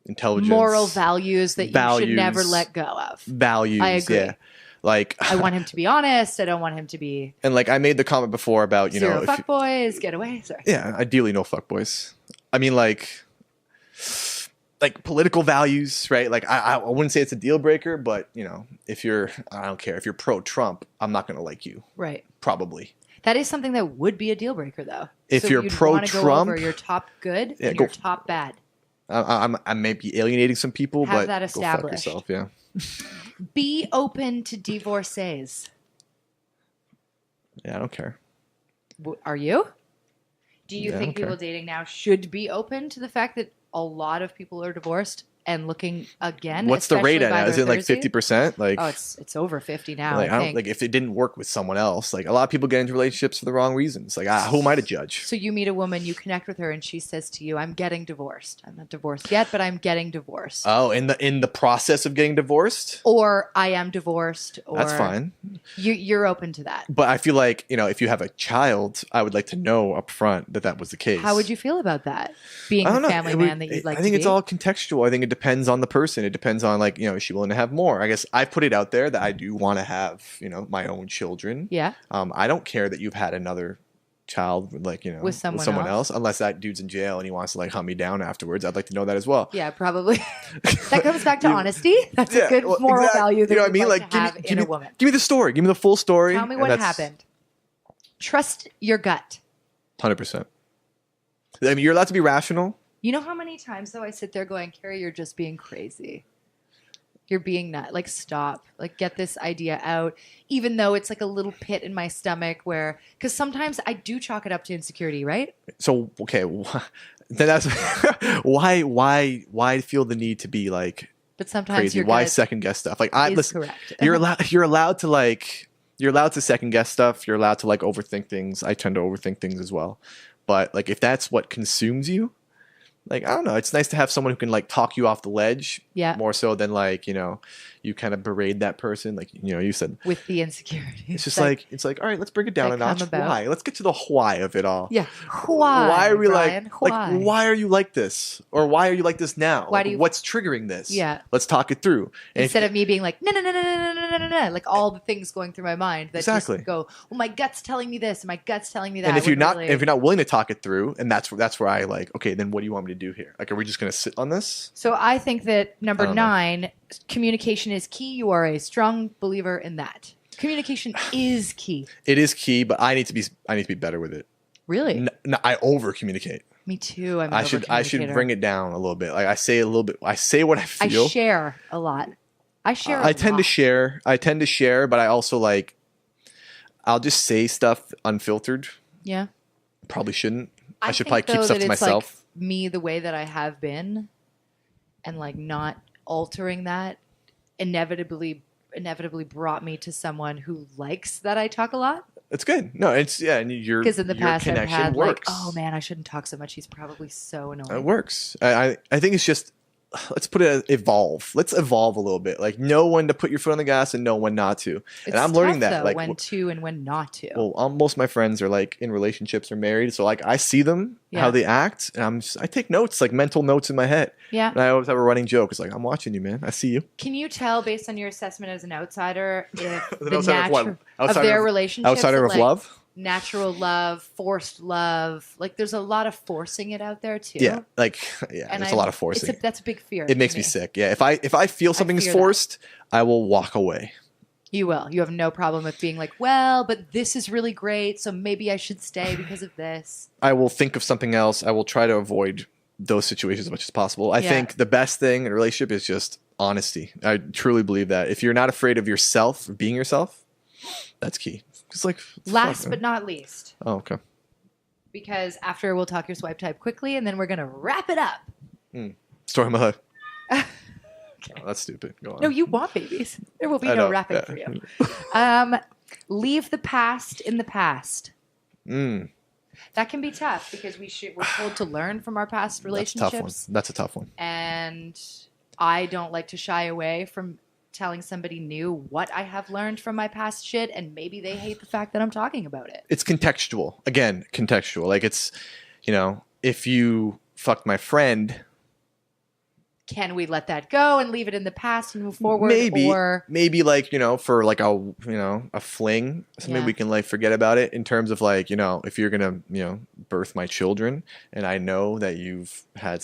B: intelligence,
A: Moral values that you should
B: Values.
A: never let go of.
B: values.
A: I agree.
B: Yeah. Like
A: I want him to be honest. I don't want him to be
B: and like I made the comment before about,
A: zero
B: if you-
A: fuckboys. Get away. Sorry.
B: yeah, ideally no fuckboys. I mean like political values, right? Like I wouldn't say it's a deal breaker, but if you're I don't care if you're pro Trump, I'm not going to like you
A: Right.
B: probably.
A: That is something that would be a deal breaker, though.
B: If
A: So
B: you're
A: you'd
B: pro
A: wanna go
B: Trump-
A: over your top good
B: Yeah,
A: and
B: go-
A: your top bad.
B: I may be alienating some people,
A: Have
B: but
A: that
B: go fuck
A: established.
B: yourself. Yeah,
A: Be open to divorcees.
B: yeah, I don't care.
A: Are you? Do you
B: Yeah, I
A: think
B: don't care.
A: people dating now should be open to the fact that a lot of people are divorced and looking again?
B: What's the rate
A: especially
B: at
A: by
B: now? Is
A: their
B: it like
A: Thursday?
B: 50%? Like,
A: Oh, it's over 50 now.
B: like
A: I
B: I
A: think.
B: don't like if it didn't work with someone else. Like a lot of people get into relationships for the wrong reasons. Like, who am I to judge?
A: So you meet a woman, you connect with her, and she says to you, "I'm getting divorced. I'm not divorced yet, but I'm getting divorced."
B: Oh, in the process of getting divorced,
A: Or I am divorced. Or
B: that's fine.
A: You're open to that.
B: But I feel like if you have a child, I would like to know up front that was the case.
A: How would you feel about that? Being
B: I
A: the
B: don't know.
A: family
B: It would-
A: man that you'd like
B: I think
A: to
B: it's
A: be?
B: all contextual. I think it depends on the person. It depends on is she willing to have more? I guess I put it out there that I do want to have my own children.
A: Yeah.
B: I don't care that you've had another child
A: With someone
B: else, unless that dude's in jail and he wants to hunt me down afterwards. I'd like to know that as well.
A: Yeah, probably. That comes back to honesty. That's
B: Yeah,
A: a good
B: well,
A: moral
B: exactly.
A: value that
B: You know what I mean?
A: like
B: Like,
A: to have in a woman.
B: give me the story. Give me the full story.
A: Tell me
B: and
A: what
B: that's
A: happened. Trust your gut.
B: 100%. I mean, you're allowed to be rational.
A: You know how many times though I sit there going, Carrie, you're just being crazy. You're being nut. Like, stop. Like, get this idea out. Even though it's like a little pit in my stomach where, because sometimes I do chalk it up to insecurity, right?
B: So okay, then that's why feel the need to be
A: But sometimes
B: crazy?
A: your
B: Why
A: gut
B: second guess stuff? Like I
A: is
B: listen,
A: correct.
B: you're allowed to second guess stuff. You're allowed to overthink things. I tend to overthink things as well. But if that's what consumes you, I don't know. It's nice to have someone who can talk you off the ledge.
A: Yeah.
B: More so than you kind of berate that person. You said
A: With the insecurity.
B: it's just it's all right. Let's bring it down a
A: that come
B: notch.
A: about.
B: Why? Let's get to the why of it all.
A: Yeah. Why?
B: Why are we
A: Brian? Why?
B: why are you like this? Or why are you like this now?
A: Why do you-
B: What's triggering this?
A: Yeah.
B: Let's talk it through. And
A: Instead of me being like, no, no, no, no, no, no, no, no, no, like all the things going through my mind that
B: Exactly.
A: just go, well, my gut's telling me this, and my gut's telling me that.
B: and if you're
A: when
B: not
A: really-
B: if you're not willing to talk it through, and that's where I okay, then what do you want me to do here? Are we just gonna sit on this?
A: So I think that number
B: I don't know.
A: 9, communication is key. You are a strong believer in that. Communication is key.
B: It is key, but I need to be better with it.
A: Really?
B: I over communicate.
A: Me too. I'm
B: I should bring it down a little bit. I say a little bit. I say what I
A: I
B: feel.
A: share a lot. I share.
B: I tend to share, but I also I'll just say stuff unfiltered.
A: Yeah.
B: Probably shouldn't. I should
A: think,
B: probably keep
A: though,
B: stuff
A: that
B: to
A: it's,
B: myself.
A: me the way that I have been, and not altering that, inevitably brought me to someone who likes that I talk a lot.
B: It's good. No, it's and your
A: Because in the
B: your
A: past I've
B: connection
A: had
B: works.
A: oh man, I shouldn't talk so much. He's probably so annoying.
B: It works. I think it's just let's put it as evolve. Let's evolve a little bit. Know when to put your foot on the gas and know when not to.
A: It's
B: and I'm learning
A: tough,
B: that.
A: though, when to and when not to.
B: Well, most of my friends are in relationships or married, so I see them
A: Yeah.
B: how they act, and I take notes, mental notes in my head.
A: Yeah.
B: And I always have a running joke. It's I'm watching you, man. I see you.
A: Can you tell based on your assessment as an outsider if
B: An
A: the
B: outsider of what?
A: natural
B: Outsider
A: of their
B: of-
A: relationships,
B: Outsider of
A: like,
B: love.
A: natural love, forced love, there's a lot of forcing it out there too.
B: Yeah,
A: And
B: there's a lot of forcing.
A: That's a big fear.
B: It makes
A: to
B: me sick. Yeah, if I feel something is
A: fear that.
B: forced, I will walk away.
A: You will. You have no problem with being well, but this is really great, so maybe I should stay because of this.
B: I will think of something else. I will try to avoid those situations as much as possible. I
A: Yeah.
B: think the best thing in a relationship is just honesty. I truly believe that. If you're not afraid of yourself, being yourself, That's key. It's like
A: Last
B: fuck,
A: but not least,
B: oh, okay.
A: because after we'll talk your swipe type quickly, and then we're gonna wrap it up.
B: Story of my life. Oh, that's stupid. Go on.
A: No, you want babies. There will be
B: I
A: no
B: know,
A: wrapping
B: yeah.
A: for you. Leave the past in the past. That can be tough because we're told to learn from our past
B: That's a tough one.
A: relationships.
B: That's a tough one.
A: And I don't like to shy away from telling somebody new what I have learned from my past shit, and maybe they hate the fact that I'm talking about it.
B: It's contextual. Again, contextual. Like it's, if you fucked my friend,
A: Can we let that go and leave it in the past and move forward?
B: maybe
A: Or
B: like, for like a fling, something
A: Yeah.
B: we can like forget about it in terms of like, if you're going to, birth my children and I know that you've had,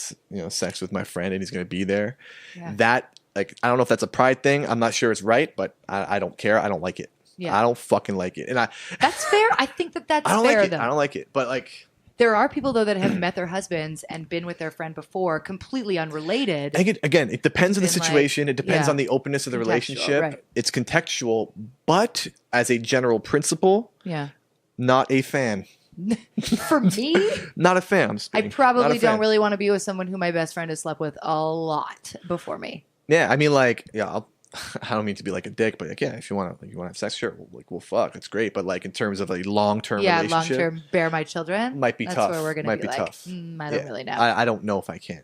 B: sex with my friend and he's going to be there,
A: Yeah.
B: that like, I don't know if that's a pride thing. I'm not sure it's right, but I don't care. I don't like it.
A: Yeah.
B: I don't fucking like it. And
A: that's fair. I think that's
B: I don't
A: fair,
B: like it.
A: though.
B: I don't like it. But like,
A: There are people, though, that have met their husbands and been with their friend before, completely unrelated.
B: again, it depends on the
A: Been like-
B: situation. It depends
A: yeah.
B: on the openness of the
A: Contextual,
B: relationship.
A: right.
B: It's contextual, but as a general principle,
A: Yeah.
B: not a fan.
A: For me,
B: Not a fan. I'm just
A: I
B: kidding. Not
A: probably
B: a fan.
A: don't really want to be with someone who my best friend has slept with a lot before me.
B: Yeah, I mean, like, yeah, I don't mean to be like a dick, but like, yeah, if you want to have sex, sure, we'll fuck. It's great, but like in terms of a long-term
A: Yeah, long
B: relationship,
A: term, bear my children.
B: might be
A: That's
B: tough.
A: where we're going to
B: Might
A: be
B: be
A: like,
B: tough.
A: I don't really know.
B: I don't know if I can.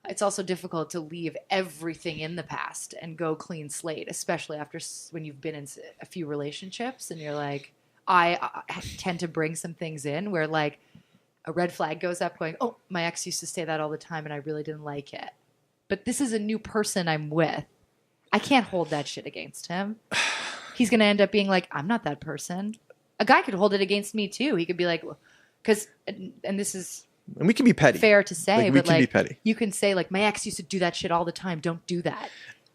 A: It's also difficult to leave everything in the past and go clean slate, especially after when you've been in a few relationships and you're like, I tend to bring some things in where like a red flag goes up going, oh, my ex used to say that all the time and I really didn't like it. But this is a new person I'm with. I can't hold that shit against him. He's going to end up being like, I'm not that person. A guy could hold it against me too. He could be like, because, and this is
B: And we can be petty.
A: fair to say,
B: Like, we
A: but
B: can be
A: like
B: petty.
A: you can say like my ex used to do that shit all the time. Don't do that.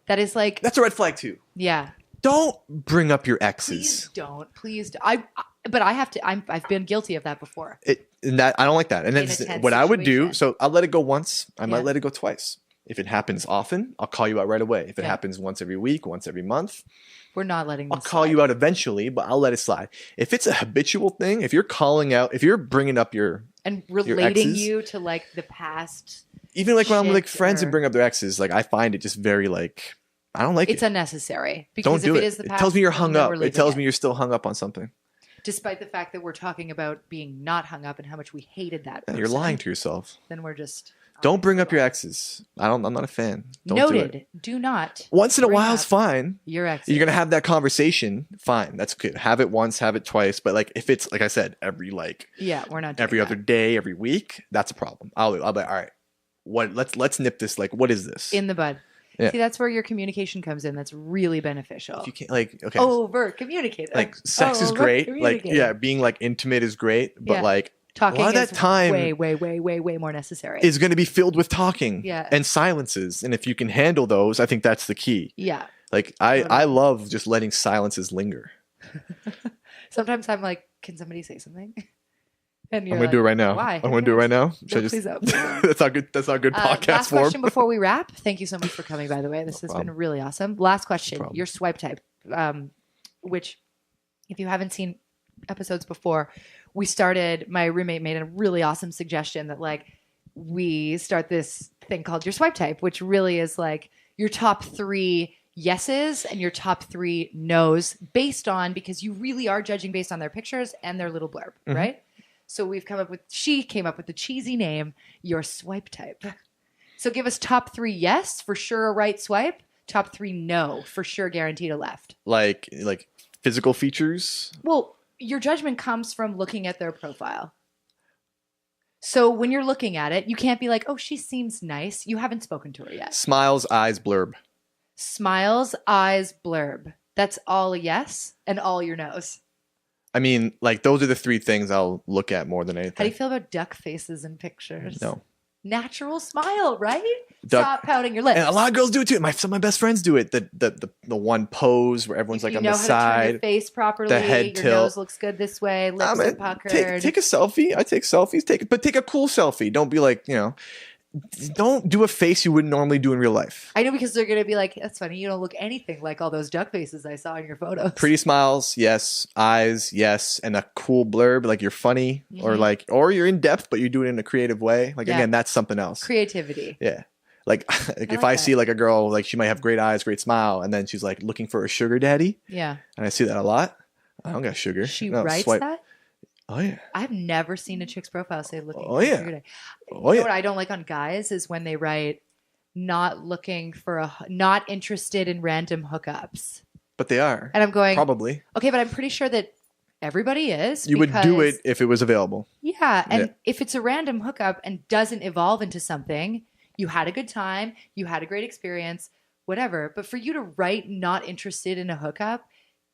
A: That is like,
B: That's a red flag too.
A: yeah.
B: Don't bring up your exes.
A: Please don't. Please. But I have to. I've been guilty of that before.
B: And that I don't like that. And
A: In
B: then
A: a tense
B: what I would do,
A: situation.
B: so I'll let it go once. I
A: Yeah.
B: might let it go twice. If it happens often, I'll call you out right away. If it
A: Yeah.
B: happens once every week, once every month,
A: We're not letting.
B: I'll
A: this
B: call
A: slide.
B: you out eventually, but I'll let it slide. If it's a habitual thing, if you're calling out, if you're bringing up
A: and relating
B: exes?
A: you to like the past.
B: even like when I'm with like
A: Shit
B: friends
A: or-
B: and bring up their exes, like I find it just very like, I don't like
A: It's
B: it.
A: unnecessary
B: Don't
A: because
B: do
A: if
B: it.
A: it is the
B: It
A: past,
B: tells me you're
A: we'll
B: hung
A: know
B: up.
A: we're
B: It
A: leaving
B: tells me you're still hung up on something.
A: Despite the fact that we're talking about being not hung up and how much we hated that.
B: Yeah, you're
A: person,
B: lying to yourself.
A: Then we're just.
B: Don't bring up your exes. I'm not a fan. Don't do it.
A: Noted. Do not.
B: Once in a
A: bring
B: while is
A: up
B: fine.
A: Your ex.
B: You're gonna have that conversation. Fine, that's good. Have it once, have it twice. But like, if it's like I said, every
A: Yeah, we're not. Doing
B: every
A: that.
B: other day, every week, that's a problem. I'll be like, all right, what? Let's nip this. Like, what is this?
A: In the bud.
B: Yeah.
A: See, that's where your communication comes in. That's really beneficial.
B: If you can't, like, okay,
A: Over communicate.
B: like sex is great. Like, yeah, being like intimate is great. But
A: Yeah.
B: like,
A: Talking
B: a lot of
A: is
B: that time
A: way more necessary.
B: is going to be filled with talking
A: Yeah.
B: and silences. And if you can handle those, I think that's the key.
A: Yeah.
B: Like, I
A: Totally.
B: love just letting silences linger.
A: Sometimes I'm like, can somebody say something? And
B: I'm gonna do it right now.
A: Why?
B: I'm gonna do it right now. Should I
A: No,
B: just?
A: please don't.
B: That's not good. That's not good podcast
A: last
B: form.
A: question before we wrap. Thank you so much for coming, by the way. This has been
B: problem.
A: really awesome. Last question.
B: problem.
A: Your swipe type, which if you haven't seen episodes before, my roommate made a really awesome suggestion that like we start this thing called your swipe type, which really is like your top 3 yeses and your top 3 nos based on, because you really are judging based on their pictures and their little blurb,
B: Mm-hmm.
A: right? So she came up with the cheesy name, your swipe type. So give us top 3 yes, for sure a right swipe, top 3 no, for sure guaranteed a left.
B: Like physical features.
A: Well, your judgment comes from looking at their profile. So when you're looking at it, you can't be like, oh, she seems nice. You haven't spoken to her yet.
B: Smiles, eyes, blurb.
A: Smiles, eyes, blurb. That's all a yes and all your no's.
B: I mean, like those are the 3 things I'll look at more than anything.
A: How do you feel about duck faces in pictures?
B: No.
A: Natural smile, right?
B: Duck-
A: Stop pouting your lips.
B: And a lot of girls do it too. Some of my best friends do it. The one pose where everyone's like
A: you
B: on
A: know
B: the
A: how to turn your
B: side.
A: face properly.
B: the head
A: your
B: tilt.
A: nose looks good this way. Lips are puckered.
B: Take a selfie. I take selfies. Take a cool selfie. Don't be like, don't do a face you wouldn't normally do in real life.
A: I know, because they're going to be like, that's funny. You don't look anything like all those duck faces I saw in your photos.
B: Pretty smiles, yes. Eyes, yes. And a cool blurb, like you're funny or you're in depth, but you do it in a creative way. Like, again, that's something else.
A: Creativity.
B: Yeah. Like if I see like a girl, like she might have great eyes, great smile, and then she's like looking for a sugar daddy.
A: Yeah.
B: And I see that a lot. I don't got sugar.
A: She writes that?
B: Oh, yeah.
A: I've never seen a chick's profile say looking
B: Oh,
A: for
B: yeah.
A: a sugar daddy.
B: Oh,
A: You
B: yeah.
A: know what I don't like on guys is when they write not interested in random hookups.
B: But they are.
A: And I'm going,
B: Probably.
A: okay, but I'm pretty sure that everybody is.
B: You would do it if it was available.
A: Yeah. And
B: Yeah.
A: if it's a random hookup and doesn't evolve into something, you had a good time, you had a great experience, whatever. But for you to write not interested in a hookup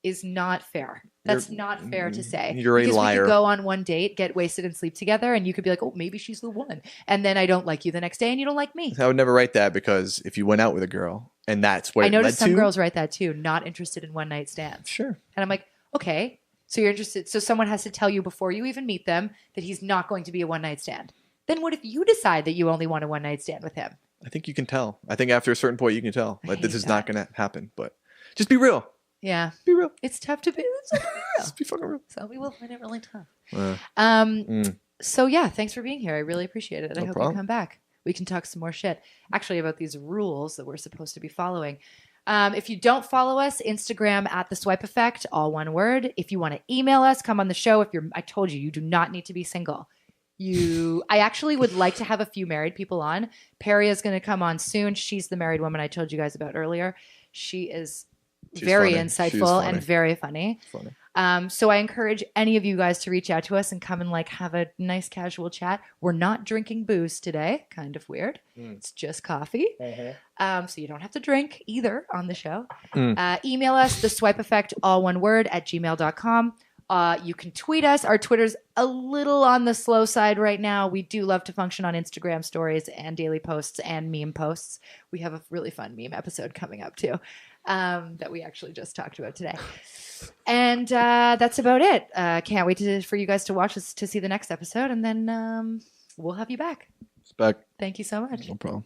A: is not fair. That's not fair to say.
B: You're a
A: because
B: liar.
A: we could go on one date, get wasted and sleep together, and you could be like, oh, maybe she's the one. And then I don't like you the next day and you don't like me.
B: I would never write that, because if you went out with a girl and that's what
A: I
B: it led
A: noticed some
B: to.
A: girls write that too, not interested in one night stands.
B: Sure.
A: And I'm like, okay, so you're interested. So someone has to tell you before you even meet them that he's not going to be a one night stand. Then what if you decide that you only want a one night stand with him?
B: I think you can tell. I think after a certain point you can tell. Like, this
A: hate
B: is not going to happen. But just be real.
A: Yeah.
B: Be real.
A: It's tough to be real.
B: Just be fucking real.
A: So we will find it really tough.
B: Uh,
A: So yeah, thanks for being here. I really appreciate it. I hope
B: problem.
A: you come back. We can talk some more shit. Actually, about these rules that we're supposed to be following. If you don't follow us, Instagram at The Swipe Effect, all one word. If you want to email us, come on the show. I told you, you do not need to be single. I actually would like to have a few married people on. Peria is going to come on soon. She's the married woman I told you guys about earlier. She's very
B: funny.
A: insightful
B: She's funny.
A: and very funny.
B: funny.
A: So I encourage any of you guys to reach out to us and come and like have a nice casual chat. We're not drinking booze today. Kind of weird. It's just coffee. So you don't have to drink either on the show. Email us, the swipe effect, all one word, at gmail.com. You can tweet us. Our Twitter's a little on the slow side right now. We do love to function on Instagram stories and daily posts and meme posts. We have a really fun meme episode coming up too, that we actually just talked about today. And that's about it. Can't wait for you guys to watch us to see the next episode, and then we'll have you back.
B: Respect.
A: Thank you so much.
B: No problem.